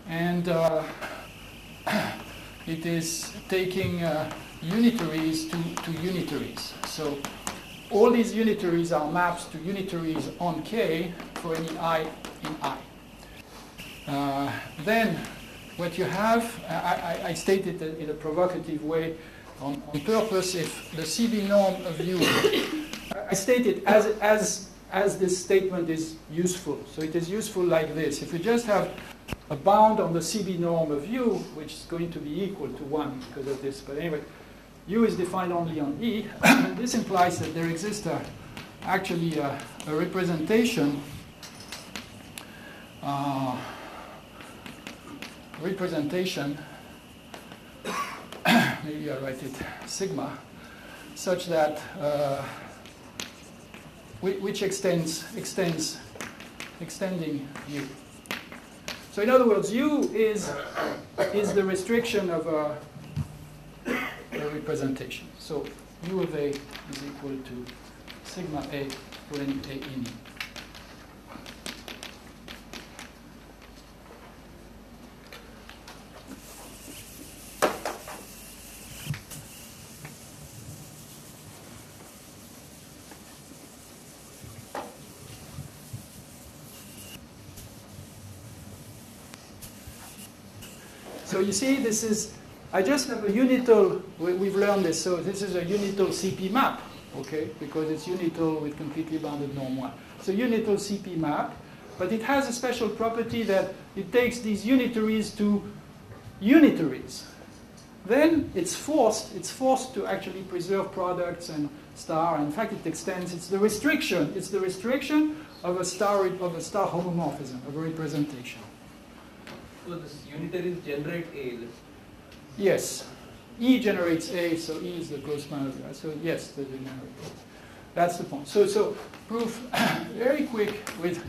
and it is taking unitaries to unitaries. So all these unitaries are maps to unitaries on K for any I in I. Then what you have, I stated in a provocative way on purpose, if the CB norm of U, I stated as this statement is useful. So it is useful like this. If you just have a bound on the CB norm of U, which is going to be equal to 1 because of this, but anyway, U is defined only on E. And this implies that there exists actually a representation maybe I'll write it sigma, such that which extending U. So in other words, U is the restriction of a representation. So U of A is equal to sigma A for any A in E. So you see, this is, I just have a unital, we've learned this, so this is a unital CP map, okay, because it's unital with completely bounded norm 1. So unital CP map, but it has a special property that it takes these unitaries to unitaries. Then it's forced to actually preserve products and star. In fact, it extends, it's the restriction of a star homomorphism, of a representation. So this unitaries generate A. Yes. E generates A, so E is the closed span. So yes, they generate A. That's the point. So proof very quick with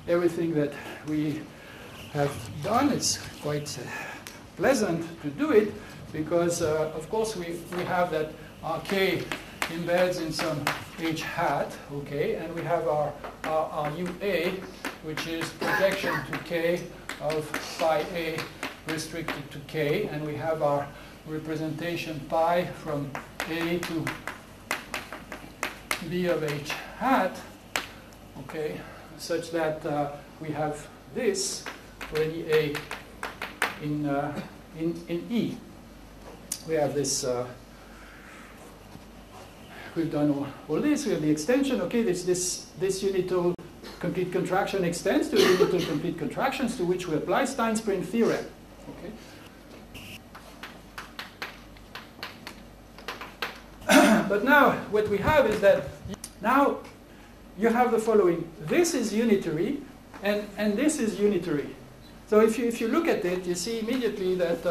everything that we have done. It's quite pleasant to do it because, of course, we have that our k embeds in some h hat, okay, and we have our UA, which is projection to k of phi a restricted to k, and we have our representation pi from a to b of h hat, okay, such that we have this for any a in E. We have this, we've done all this, we have the extension, okay, this unital complete contraction extends to unital complete contractions to which we apply Stein-Spring theorem, okay. But now what we have is that now you have the following. This is unitary and this is unitary. So if you look at it, you see immediately that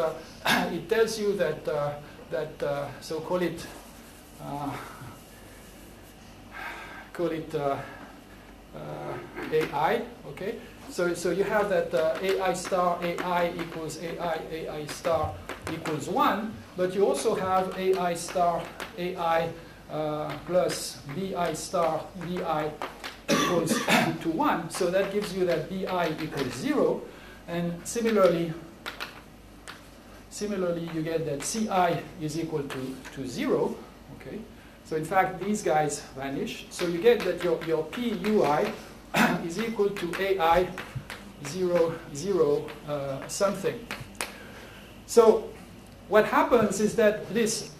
it tells you that, so call it AI, okay? So you have that AI star AI equals AI star equals 1, but you also have AI star AI plus BI star BI equals to 1. So that gives you that BI equals 0. And similarly, you get that CI is equal to 0. Okay. So in fact, these guys vanish. So you get that your PUI is equal to AI 0, 0, something. So what happens is that this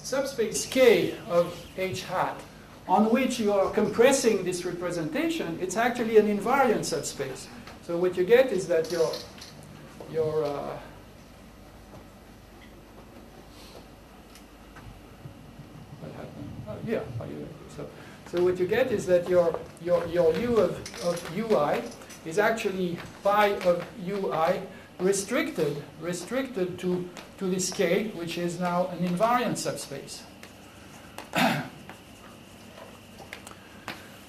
subspace K of H hat, on which you are compressing this representation, it's actually an invariant subspace. So what you get is that your what happened? So what you get is that your U of UI is actually pi of UI restricted to this K, which is now an invariant subspace.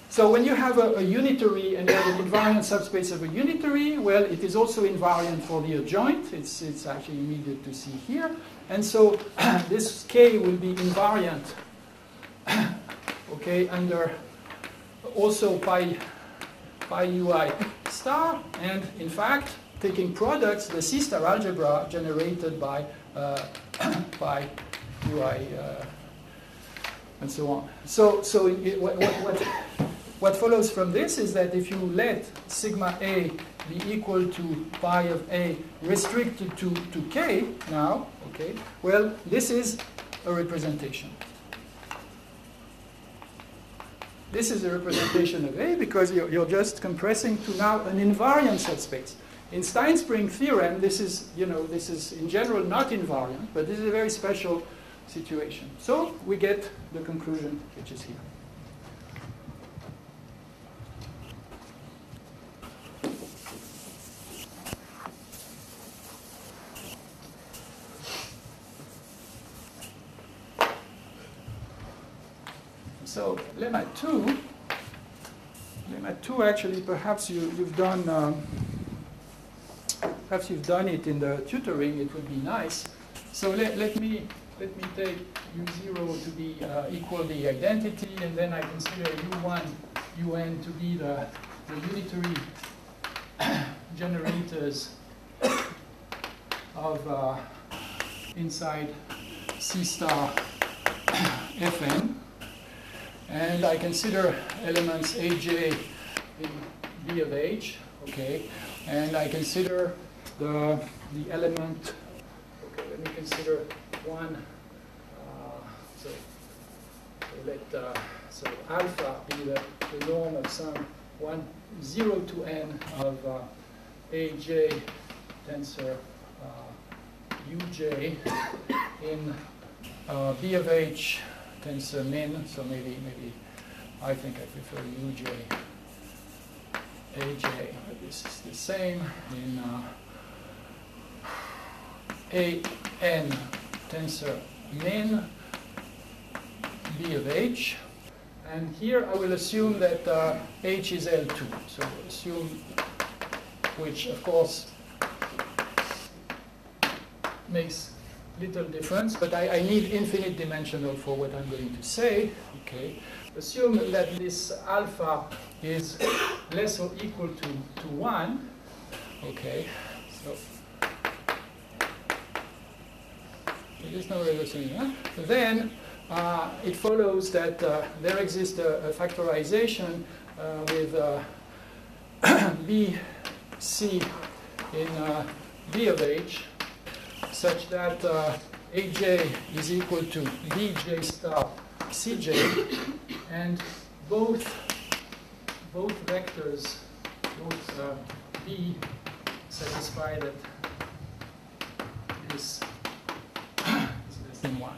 So when you have a unitary and you have an invariant subspace of a unitary, well, it is also invariant for the adjoint. It's actually immediate to see here. And so this K will be invariant, okay, under also pi UI star. And in fact, taking products, the C star algebra generated by UI and so on. So what follows from this is that if you let sigma A be equal to pi of A restricted to K now, okay, well, this is a representation. This is a representation of A because you're just compressing to now an invariant subspace. In Stein-Spring theorem, this is in general not invariant, but this is a very special situation. So we get the conclusion which is here. So lemma 2 actually perhaps you've done it in the tutoring. It would be nice. So let me take U0 to be equal the identity, and then I consider U1, UN to be the unitary generators of inside C star Fn. And I consider elements Aj in B of H, okay, and I consider the element, okay, let me consider one, so alpha be the norm of some 0 to n of Aj tensor Uj in B of H tensor min, so maybe I think I prefer Uj, Aj, but this is the same in An tensor min, B of H, and here I will assume that H is L2, so assume, which of course makes little difference, but I need infinite dimensional for what I'm going to say. Okay. Assume that this alpha is less or equal to 1. Okay. So there's no relation. Huh? Then it follows that there exists a factorization with B, C in B of H, such that Aj is equal to Bj star Cj, and both vectors, both B satisfy that this is less than 1.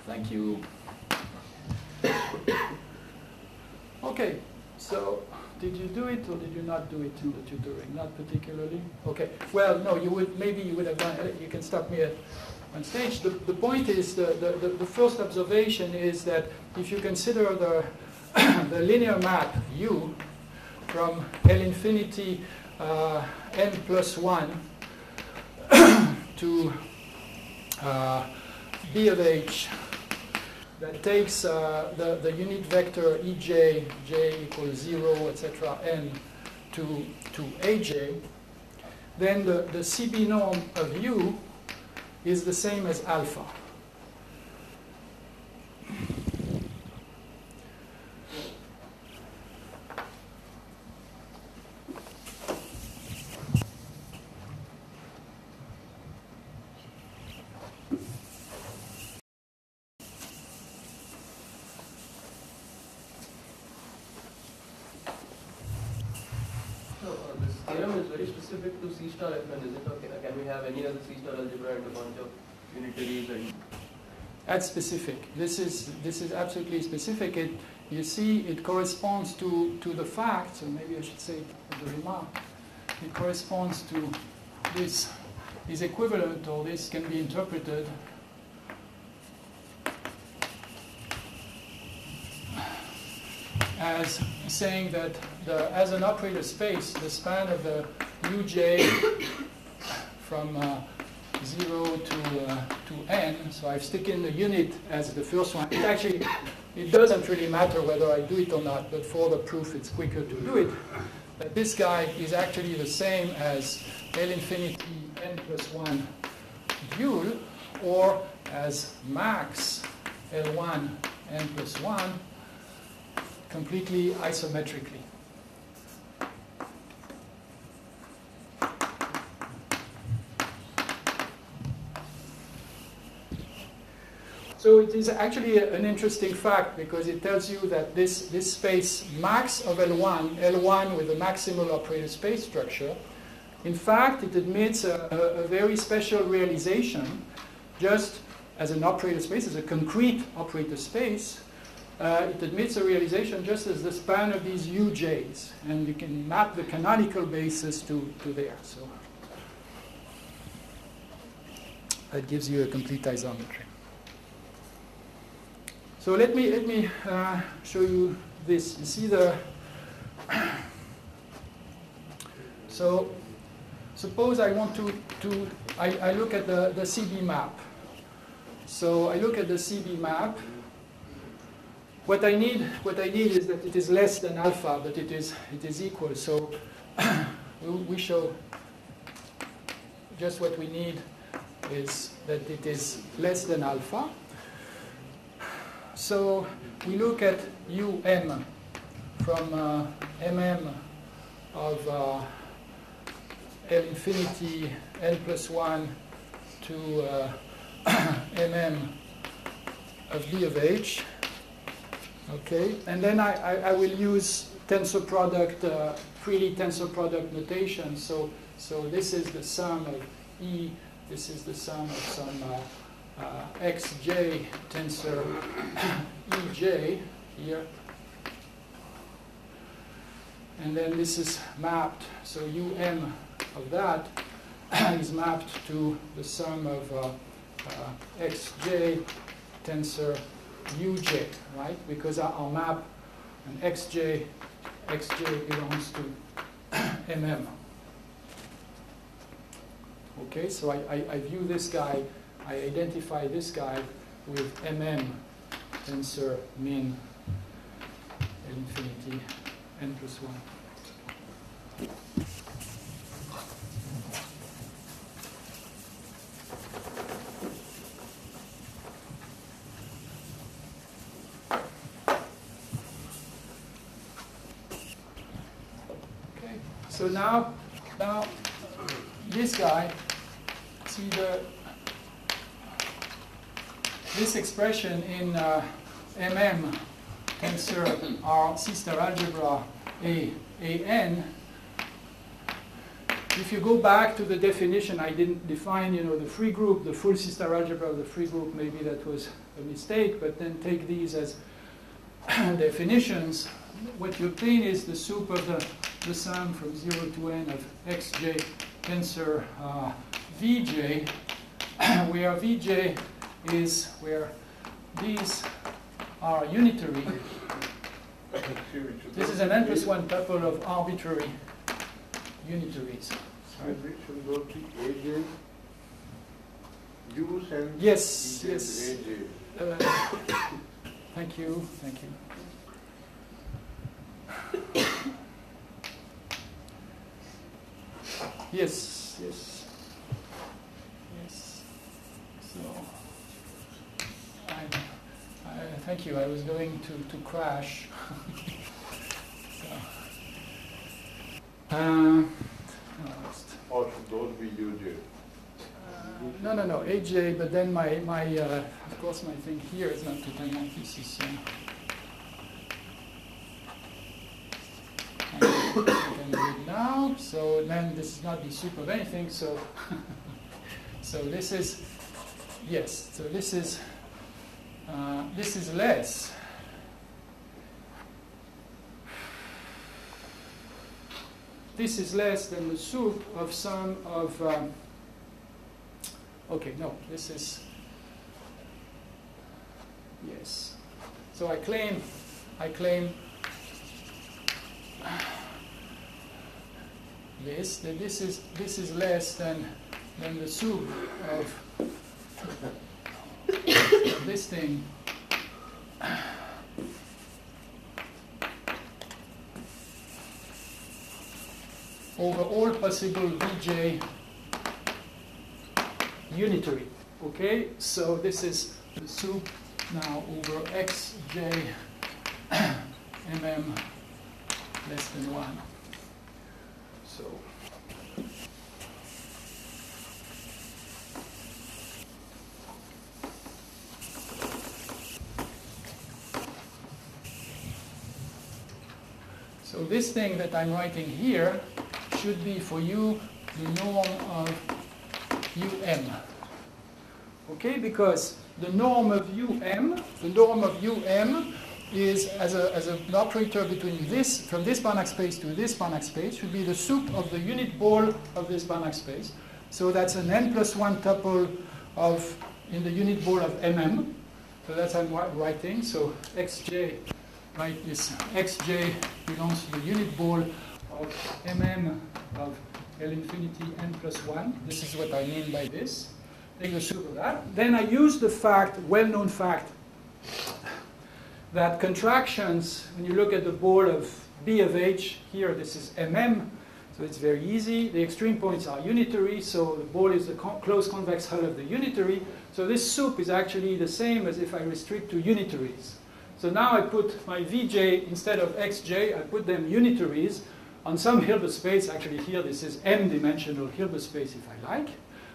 Thank you. Okay, so did you do it or did you not do it in the tutoring? Not particularly? Okay, well, no, maybe you would have done it. You can stop me at one stage. The point is, the first observation is that if you consider the linear map U from L infinity n plus 1 to B of H, that takes the unit vector Ej, j equals 0, etc., n to Aj, then the CB norm of U is the same as alpha. Specific to C star Fn, is it okay? Can we have any other C star algebra and a bunch of unitaries and? That's specific. This is absolutely specific. You see, it corresponds to the fact, so maybe I should say the remark. It corresponds to this is equivalent, or this can be interpreted as saying that as an operator space, the span of the uj from 0 to n, so I've taken the unit as the first one. It doesn't really matter whether I do it or not, but for the proof it's quicker to do it. That this guy is actually the same as L infinity n plus 1 dual, or as max L1 n plus 1, completely isometrically. So it is actually an interesting fact, because it tells you that this space max of L1 with a maximal operator space structure, in fact it admits a very special realization just as an operator space, as a concrete operator space. It admits a realization just as the span of these UJs, and you can map the canonical basis to there. So that gives you a complete isometry. So let me show you this. You see so suppose I want I look at the CB map. So I look at the CB map. What I need is that it is less than alpha, but it is equal. So we show just what we need is that it is less than alpha. So we look at UM from MM of L infinity n plus 1 to MM of B of H. Okay, and then I will use tensor product, freely tensor product notation. So this is the sum of E, this is the sum of some xj tensor ej here. And then this is mapped, so um of that is mapped to the sum of xj tensor uj, right? Because I'll map an xj belongs to mm. Okay, so I view this guy, I identify this guy with tensor min L infinity n plus 1. So now this guy, see this expression in tensor R C-star algebra an. If you go back to the definition, I didn't define, the free group, the full C-star algebra of the free group. Maybe that was a mistake, but then take these as definitions. What you obtain is the soup of the sum from 0 to n of xj tensor vj, where vj is where these are unitary. This is an n plus 1 tuple of arbitrary unitaries. We should go to AJ. U sends Yes, AJ yes. to AJ. Thank you, thank you. Yes, yes, yes. So, thank you. I was going to crash. Or should those be UJ? No, AJ, but then my of course, my thing here is not to time this is, I can do it now. So then this is not the soup of anything. So, so this is, yes. So this is less. This is less than the soup of some of. Okay, no, this is, yes. So I claim this, that this is less than the soup of this thing over all possible Vj unitary. Okay, so this is the soup now over xj less than 1. So this thing that I'm writing here should be for you the norm of okay, because the norm of is as an operator between this, from this Banach space to this Banach space, should be the soup of the unit ball of this Banach space. So that's an n plus 1 tuple of in the unit ball of So that's what I'm writing. So xj, right? This xj belongs to the unit ball of of L infinity n plus 1. This is what I mean by this. Take the soup of that. Then I use the fact, well-known fact, that contractions, when you look at the ball of B of H, here this is so it's very easy. The extreme points are unitary, so the ball is the closed convex hull of the unitary. So this soup is actually the same as if I restrict to unitaries. So now I put my Vj, instead of xj, I put them unitaries on some Hilbert space. Actually here this is m-dimensional Hilbert space if I like.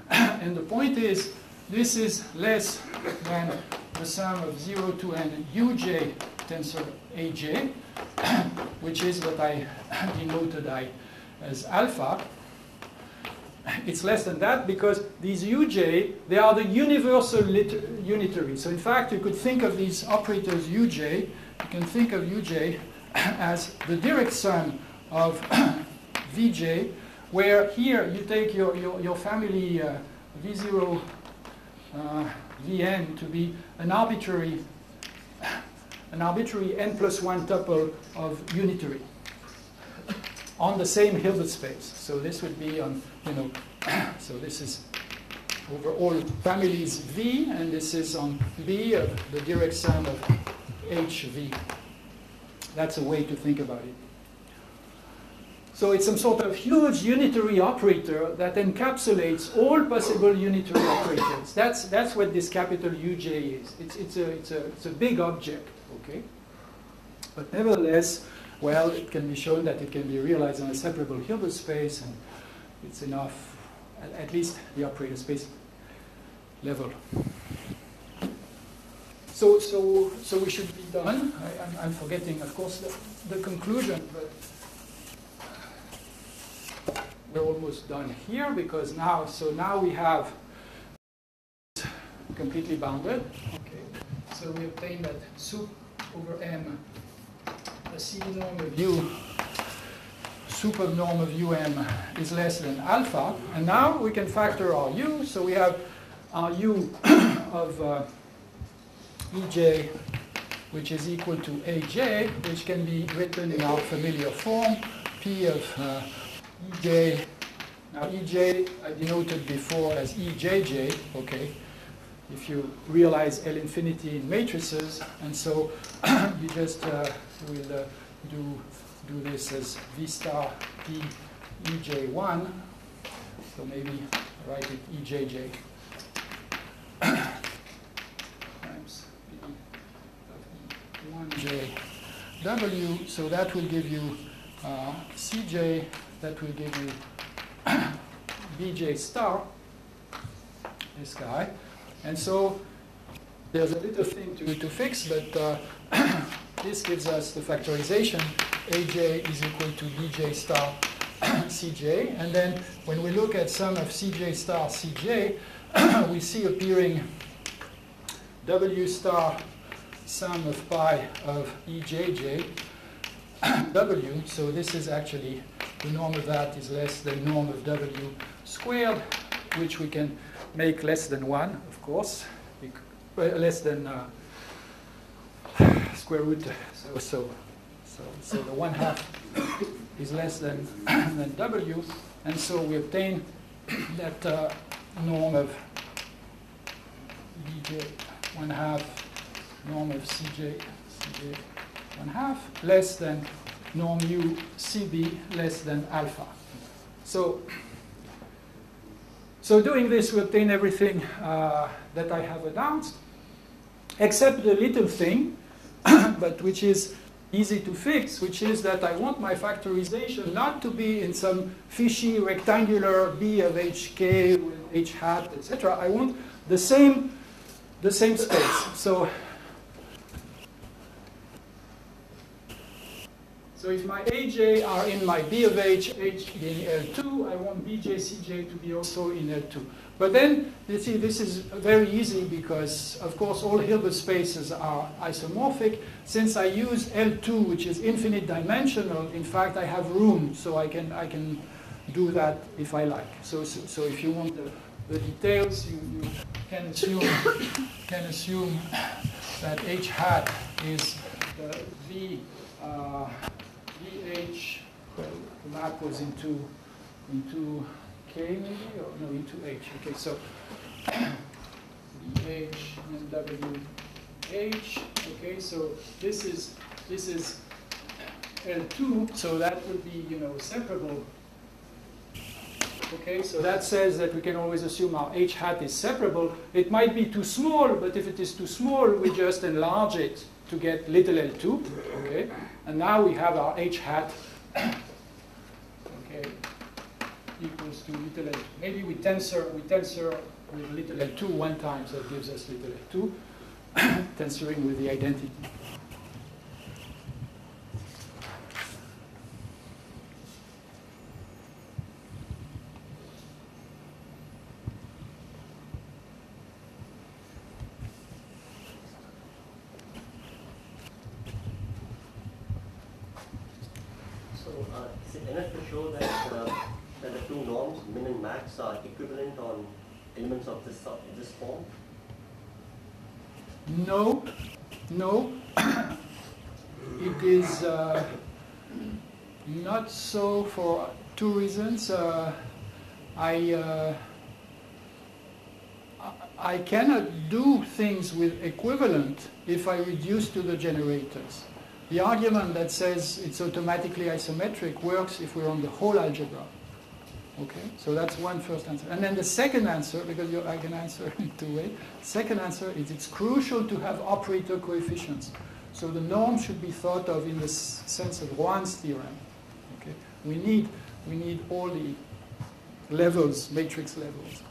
And the point is, this is less than the sum of 0 to n uj tensor aj, which is what I denoted as alpha. It's less than that because these uj, they are the universal unitary. So in fact, you could think of these operators uj, you can think of uj as the direct sum of vj where here you take your family V0 Vn to be an arbitrary n+1 tuple of unitary on the same Hilbert space. So this would be on, so this is over all families V, and this is on B of the direct sum of HV. That's a way to think about it. So it's some sort of huge unitary operator that encapsulates all possible unitary operators. That's what this capital Uj is. It's a big object, okay? But nevertheless, well, it can be shown that it can be realized on a separable Hilbert space, and it's enough, at least the operator space level. So we should be done. I'm forgetting, of course, the conclusion, but we're almost done here, because now we have completely bounded. Okay. So we obtain that sup over M, the C norm of U, sup of norm of UM is less than alpha. And now we can factor our U. So we have our U of EJ, which is equal to AJ, which can be written in our familiar form, P of EJ. Now EJ I denoted before as EJJ, okay, if you realize L infinity in matrices, and so you just will do this as V star P EJ1, so maybe write it EJJ times P of E1JW, so that will give you CJ, that will give you BJ star, this guy. And so there's a little thing to fix, but this gives us the factorization. AJ is equal to BJ star CJ. And then when we look at sum of CJ star CJ, we see appearing W star sum of pi of EJJ W. So this is actually, the norm of that is less than norm of W squared, which we can make less than 1, of course, less than square root. So the 1/2 is less than W, and so we obtain that norm of BJ 1/2, norm of CJ 1/2, less than norm U CB less than alpha. So doing this, we obtain everything that I have announced, except the little thing, but which is easy to fix, which is that I want my factorization not to be in some fishy rectangular B of HK with H hat, etc. I want the same space. So if my AJ are in my B of H, H being L2, I want BJ, CJ to be also in L2. But then, you see, this is very easy because, of course, all Hilbert spaces are isomorphic. Since I use L2, which is infinite dimensional, in fact, I have room, so I can do that if I like. So if you want the details, you can assume that H hat is V. VH, well, the map was into K maybe, or no, into H. Okay, so VH and WH. Okay, so this is L2, so that would be, separable. Okay, so that says that we can always assume our H hat is separable. It might be too small, but if it is too small, we just enlarge it to get little L2. Okay. And now we have our H hat, okay, equals to little L2. Maybe we tensor with little L2 one time, so it gives us little L2, tensoring with the identity. Is it enough to show that the two norms, min and max, are equivalent on elements of this form? No, no. It is not so for two reasons. I cannot do things with equivalent if I reduce to the generators. The argument that says it's automatically isometric works if we're on the whole algebra. Okay, so that's one first answer. And then the second answer, because I can answer in two ways. Second answer is it's crucial to have operator coefficients. So the norm should be thought of in the sense of Rohan's theorem. Okay, we need all the levels, matrix levels.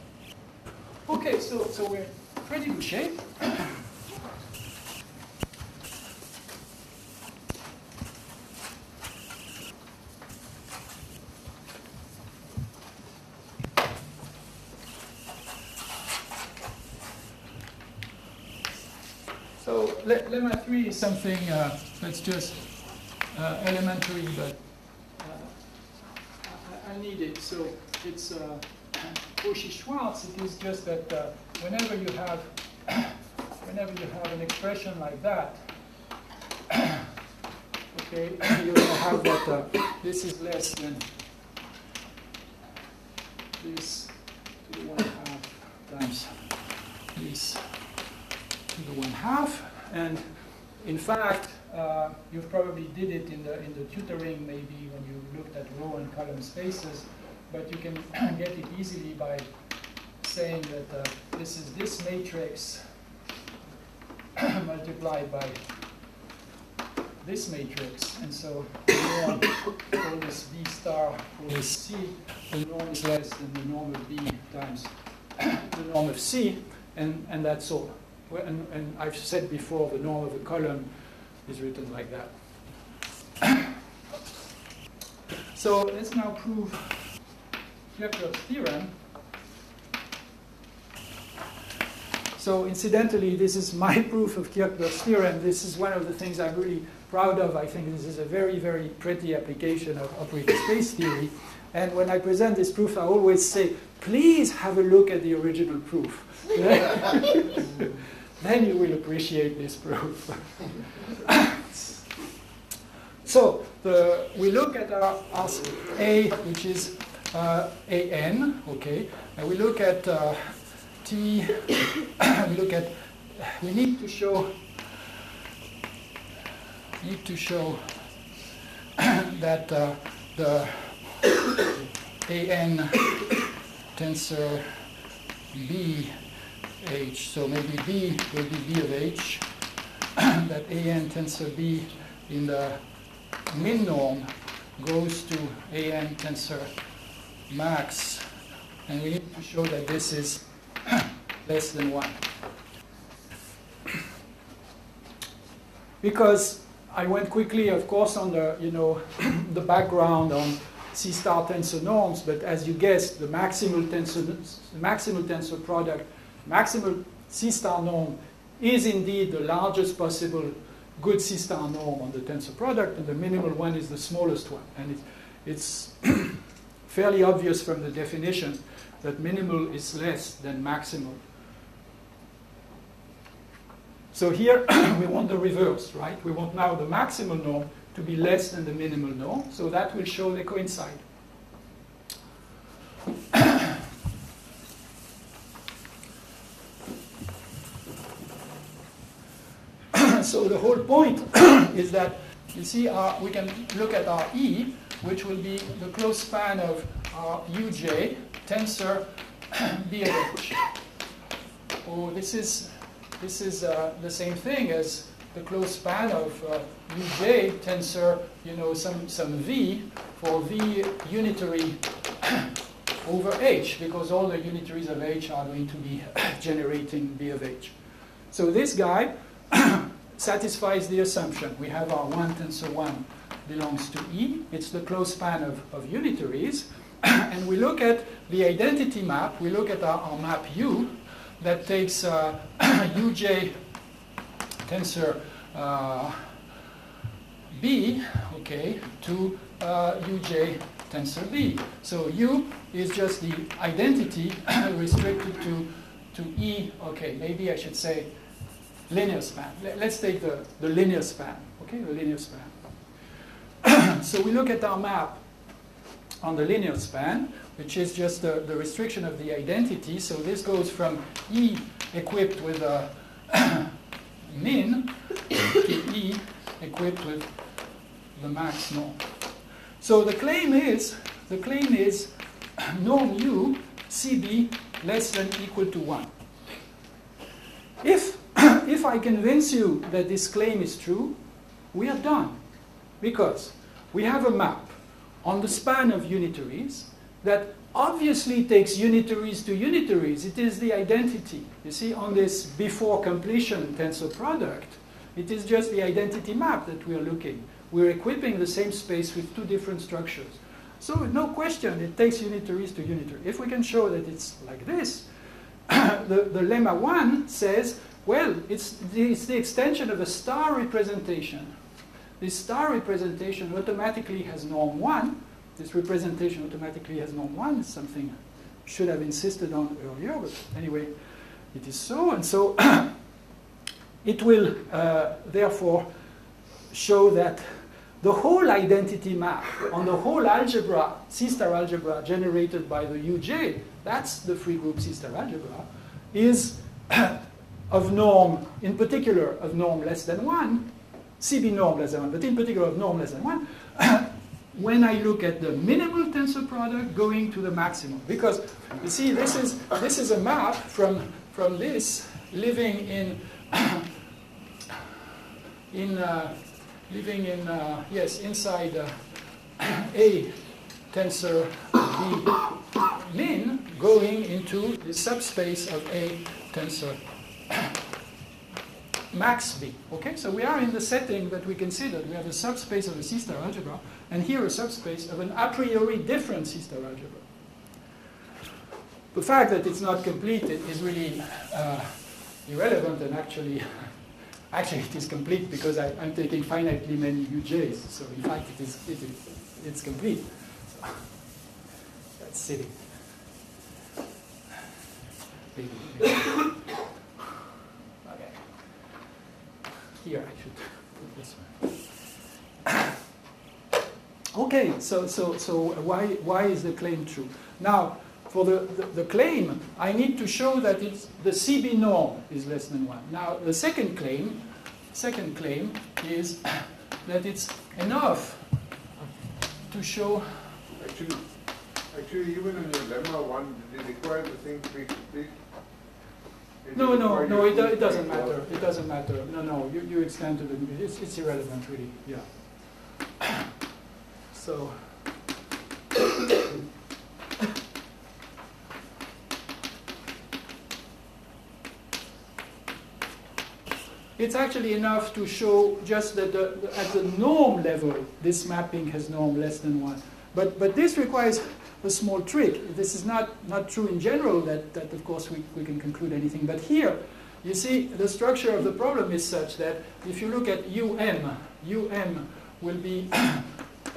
Okay, so we're in pretty good shape. So lemma 3 is something that's just elementary, but I need it. So it's Cauchy-Schwarz. It is just that whenever you have an expression like that, okay, you're going to have that this is less than this to the 1/2 times this to the 1/2, and in fact, you probably did it in the tutoring maybe when you looked at row and column spaces, but you can get it easily by saying that this is this matrix multiplied by this matrix, and so the norm for this B star for this C, the norm is less than the norm of B times the norm of C, and that's all. And I've said before, the norm of a column is written like that. So let's now prove Kirchberg's theorem. So incidentally, this is my proof of Kirchberg's theorem. This is one of the things I'm really proud of. I think this is a very, very pretty application of operator space theory. And when I present this proof, I always say, please have a look at the original proof. Then you will appreciate this proof. So we look at our A, which is AN, okay, and we look at T. We need to show that the AN tensor B H, so maybe B will be B of H, that AN tensor B in the min norm goes to AN tensor max, and we need to show that this is less than 1. Because I went quickly, of course, on the, the background on C star tensor norms, but as you guessed, the maximal tensor product, maximal C star norm is indeed the largest possible good C star norm on the tensor product, and the minimal one is the smallest one. And it's fairly obvious from the definition that minimal is less than maximal. So here we want the reverse, right? We want now the maximal norm to be less than the minimal norm, so that will show they coincide. So the whole point is that, you see, we can look at our E, which will be the close span of our uj tensor B of H. Oh, this is the same thing as the close span of uj tensor, some V for V unitary over H, because all the unitaries of H are going to be generating B of H. So this guy satisfies the assumption. We have our 1 tensor 1 belongs to E. It's the close span of unitaries. And we look at the identity map. We look at our map U that takes uj tensor B, okay, to uj tensor B. So U is just the identity restricted to E. Okay, maybe I should say linear span. Let's take the linear span. Okay, the linear span. So we look at our map on the linear span, which is just the restriction of the identity. So this goes from E equipped with a min to E equipped with the max norm. So the claim is norm U CB less than equal to 1. If I convince you that this claim is true, we are done. Because we have a map on the span of unitaries that obviously takes unitaries to unitaries. It is the identity. You see, on this before completion tensor product, it is just the identity map that we are looking. We're equipping the same space with two different structures. So no question, it takes unitaries to unitary. If we can show that it's like this, the lemma 1 says, well, it's the extension of a star representation. This star representation automatically has norm 1. This representation automatically has norm 1. It's something I should have insisted on earlier, but anyway, it is so. And so it will therefore show that the whole identity map on the whole algebra, C-star algebra generated by the UJ, that's the free group C-star algebra, is of norm, in particular of norm less than 1, CB norm less than 1, but in particular of norm less than 1, when I look at the minimal tensor product going to the maximum. Because, you see, this is a map from this living in inside A tensor B min going into the subspace of A tensor max B. Okay, so we are in the setting that we considered. We have a subspace of a C-star algebra, and here a subspace of an a priori different C-star algebra. The fact that it's not complete is really irrelevant, and actually it is complete because I'm taking finitely many UJs. So in fact, it's complete. So, that's silly. Okay. Here I should put this one. Okay. So why is the claim true? Now, for the claim, I need to show that the CB norm is less than 1. Now, the second claim is that it's enough to show. Actually, even in your lemma 1, did it require the thing to be complete? No, it doesn't matter. It doesn't matter. No, you extend to the. It's irrelevant, really. Yeah. So. It's actually enough to show just that at the norm level, this mapping has norm less than 1. But this requires a small trick. This is not true in general, that of course we can conclude anything. But here, you see, the structure of the problem is such that if you look at UM will be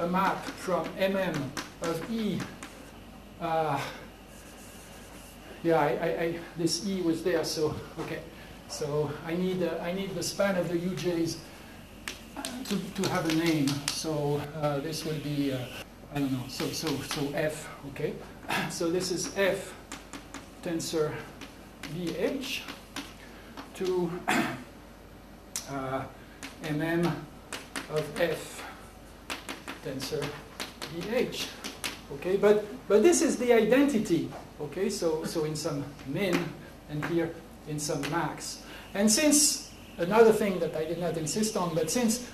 a map from MM of E. This E was there, so okay. So I need the span of the UJs to have a name. So this will be I don't know. So F. Okay. So this is F tensor BH to MM of F tensor BH. Okay. But this is the identity. Okay. So in some min and here in some max. And since, another thing that I did not insist on, but since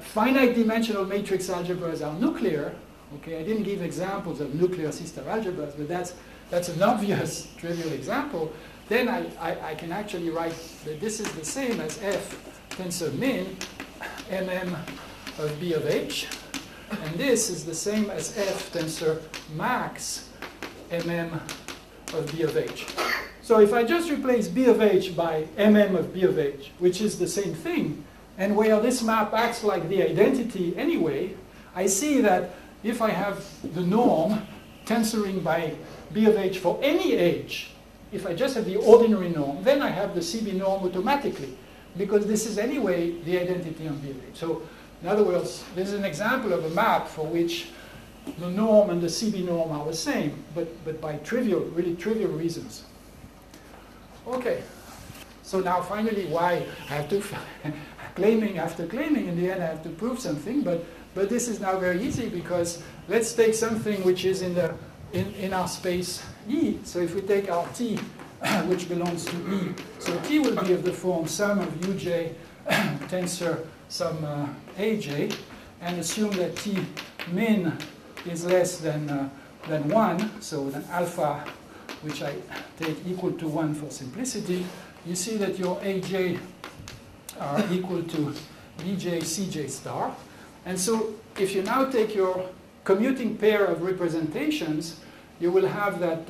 finite dimensional matrix algebras are nuclear, okay, I didn't give examples of nuclear C-star algebras, but that's an obvious trivial example, then I can actually write that this is the same as F tensor min MM of B of H, and this is the same as F tensor max MM of B of H. So if I just replace B of H by MM of B of H, which is the same thing, and where this map acts like the identity anyway, I see that if I have the norm tensoring by B of h for any h, if I just have the ordinary norm, then I have the CB norm automatically, because this is anyway the identity on B of h. So in other words, this is an example of a map for which the norm and the CB norm are the same, but by trivial, really trivial reasons. Okay, so now finally why I have to, claiming after claiming, in the end I have to prove something, but this is now very easy, because let's take something which is in our space E. So if we take our T, which belongs to E, so T will be of the form sum of uj tensor some aj, and assume that T min is less than 1, so then alpha, which I take equal to 1 for simplicity, you see that your aj are equal to bj cj star. And so if you now take your commuting pair of representations, you will have that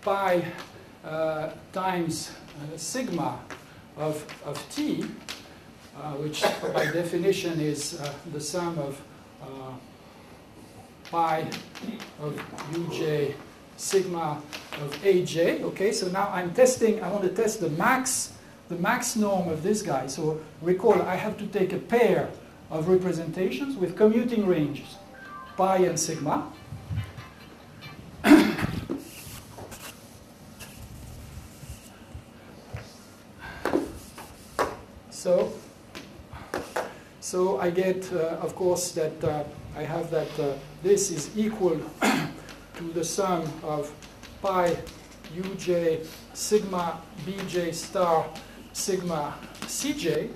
pi times sigma of t, which by definition is the sum of pi of uj sigma of aj. Okay, so now I'm testing, I want to test the max norm of this guy. So recall, I have to take a pair of representations with commuting ranges, pi and sigma. So I get, of course, that I have that this is equal to the sum of pi uj sigma bj star sigma cj.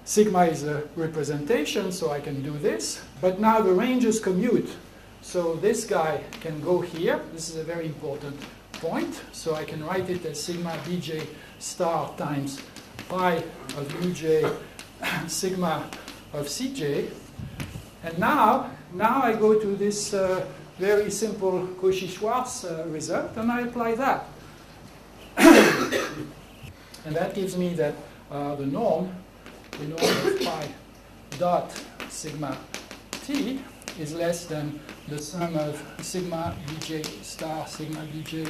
Sigma is a representation, so I can do this. But now the ranges commute. So this guy can go here. This is a very important point. So I can write it as sigma bj star times pi of uj sigma of cj. And now I go to this very simple Cauchy-Schwarz result, and I apply that. And that gives me that the norm of pi dot sigma t is less than the sum of sigma bj star sigma bj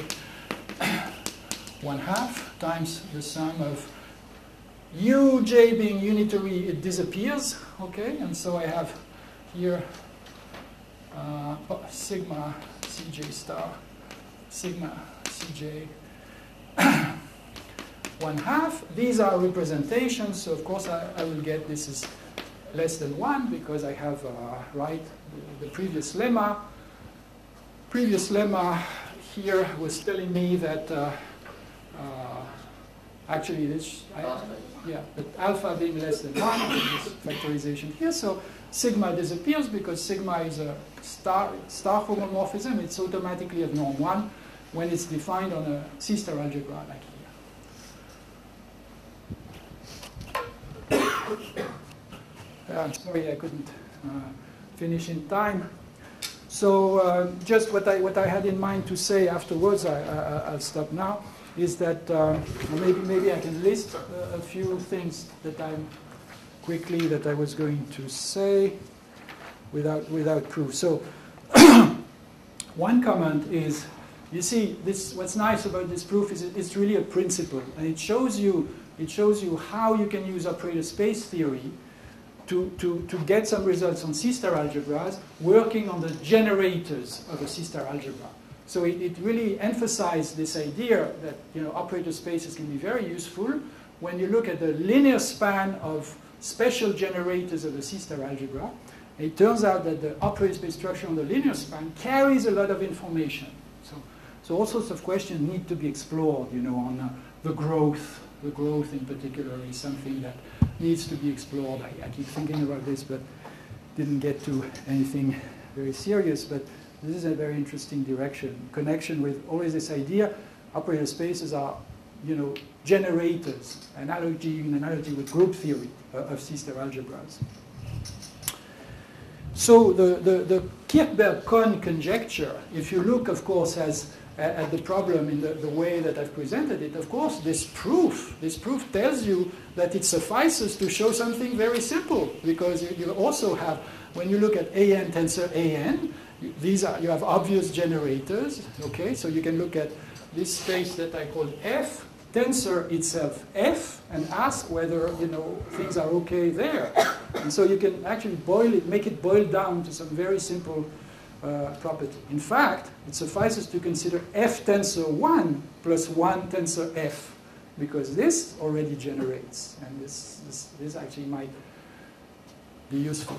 1/2 times the sum of uj being unitary, it disappears, okay? And so I have here sigma cj star sigma cj 1/2. These are representations, so of course I will get this is less than 1 because I have the previous lemma. Previous lemma here was telling me that actually this but alpha being less than 1, this factorization here, so sigma disappears because sigma is a star homomorphism. It's automatically of norm 1 when it's defined on a C-star algebra like here. I'm sorry I couldn't finish in time. So just what I had in mind to say afterwards, I'll stop now, is that maybe I can list a few things that that I was going to say without proof. So one comment is, you see, what's nice about this proof is it's really a principle, and it shows you how you can use operator space theory to get some results on C-star algebras working on the generators of a C-star algebra. So it really emphasized this idea that operator spaces can be very useful when you look at the linear span of special generators of a C-star algebra. It turns out that the operator space structure on the linear span carries a lot of information. So all sorts of questions need to be explored, on the growth. The growth in particular is something that needs to be explored. I keep thinking about this, but didn't get to anything very serious. But this is a very interesting direction. Connection with always this idea, operator spaces are, generators. Analogy with group theory of C-star algebras. So the Kirchberg-Kohn conjecture, if you look, of course, has at the problem in the way that I've presented it, of course, this proof tells you that it suffices to show something very simple, because you also have, when you look at AN tensor AN, you have obvious generators, okay? So you can look at this space that I call F, tensor itself F, and ask whether, things are okay there. And so you can actually make it boil down to some very simple property. In fact, it suffices to consider F tensor 1 plus 1 tensor F, because this already generates, and this actually might be useful.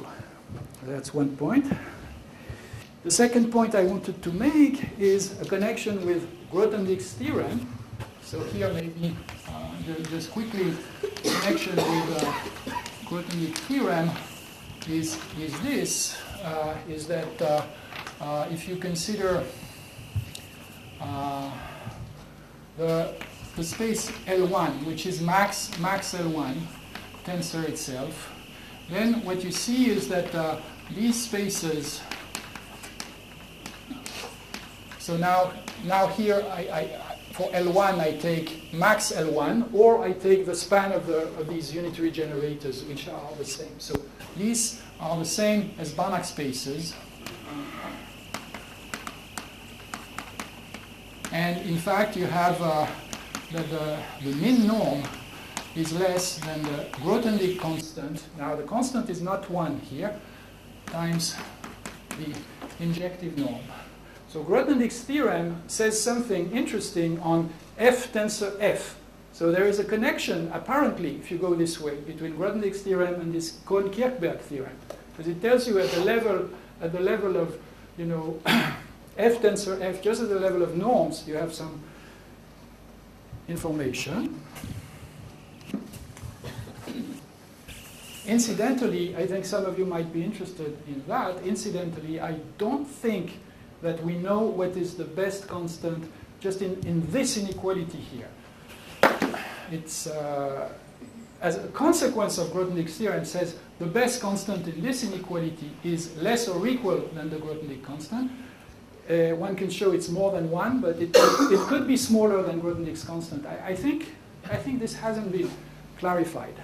That's one point. The second point I wanted to make is a connection with Grothendieck's theorem. So here maybe just quickly, the connection with Grothendieck's theorem is this, is that if you consider the space L1, which is max L1 tensor itself, then what you see is that these spaces. So now here for L1 I take max L1, or I take the span of these unitary generators, which are the same. So these are the same as Banach spaces. And in fact, you have that the min norm is less than the Grothendieck constant. Now the constant is not 1 here, times the injective norm. So Grothendieck's theorem says something interesting on F tensor F. So there is a connection, apparently, if you go this way, between Grothendieck's theorem and this Kirchberg theorem, because it tells you at the level of, F tensor F, just at the level of norms, you have some information. Incidentally, I think some of you might be interested in that. Incidentally, I don't think that we know what is the best constant just in this inequality here. It's, as a consequence of Grothendieck's theorem, says the best constant in this inequality is less or equal than the Grothendieck constant. One can show it's more than 1, but it could be smaller than Grothendieck's constant. I think this hasn't been clarified.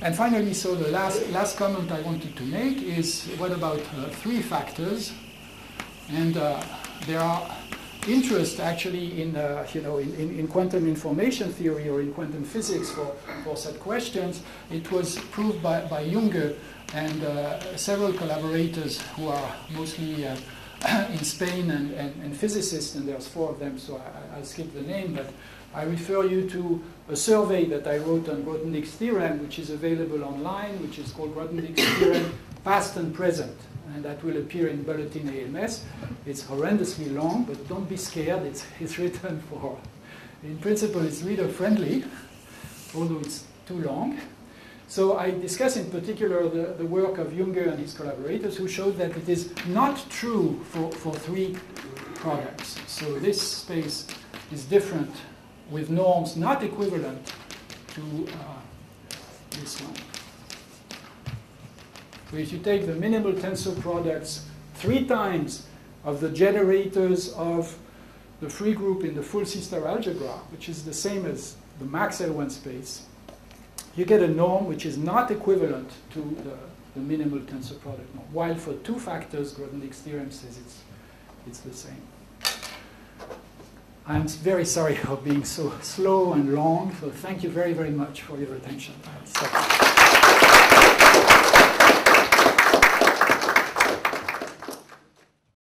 And finally, so the last comment I wanted to make is, what about 3 factors? And there are interest actually in in quantum information theory or in quantum physics for such questions. It was proved by Junge and several collaborators who are mostly in Spain and physicists, and there's 4 of them, so I'll skip the name, but I refer you to a survey that I wrote on Grothendieck's theorem, which is available online, which is called Grothendieck's theorem, past and present, and that will appear in Bulletin AMS. It's horrendously long, but don't be scared. It's written for, in principle, it's reader-friendly, although it's too long. So I discuss in particular the work of Junge and his collaborators, who showed that it is not true for 3 products. So this space is different with norms not equivalent to this one. So if you take the minimal tensor products 3 times of the generators of the free group in the full C-star algebra, which is the same as the max L1 space, you get a norm which is not equivalent to the minimal tensor product norm. While for 2 factors, Grothendieck's theorem says it's the same. I'm very sorry for being so slow and long, so thank you very, very much for your attention.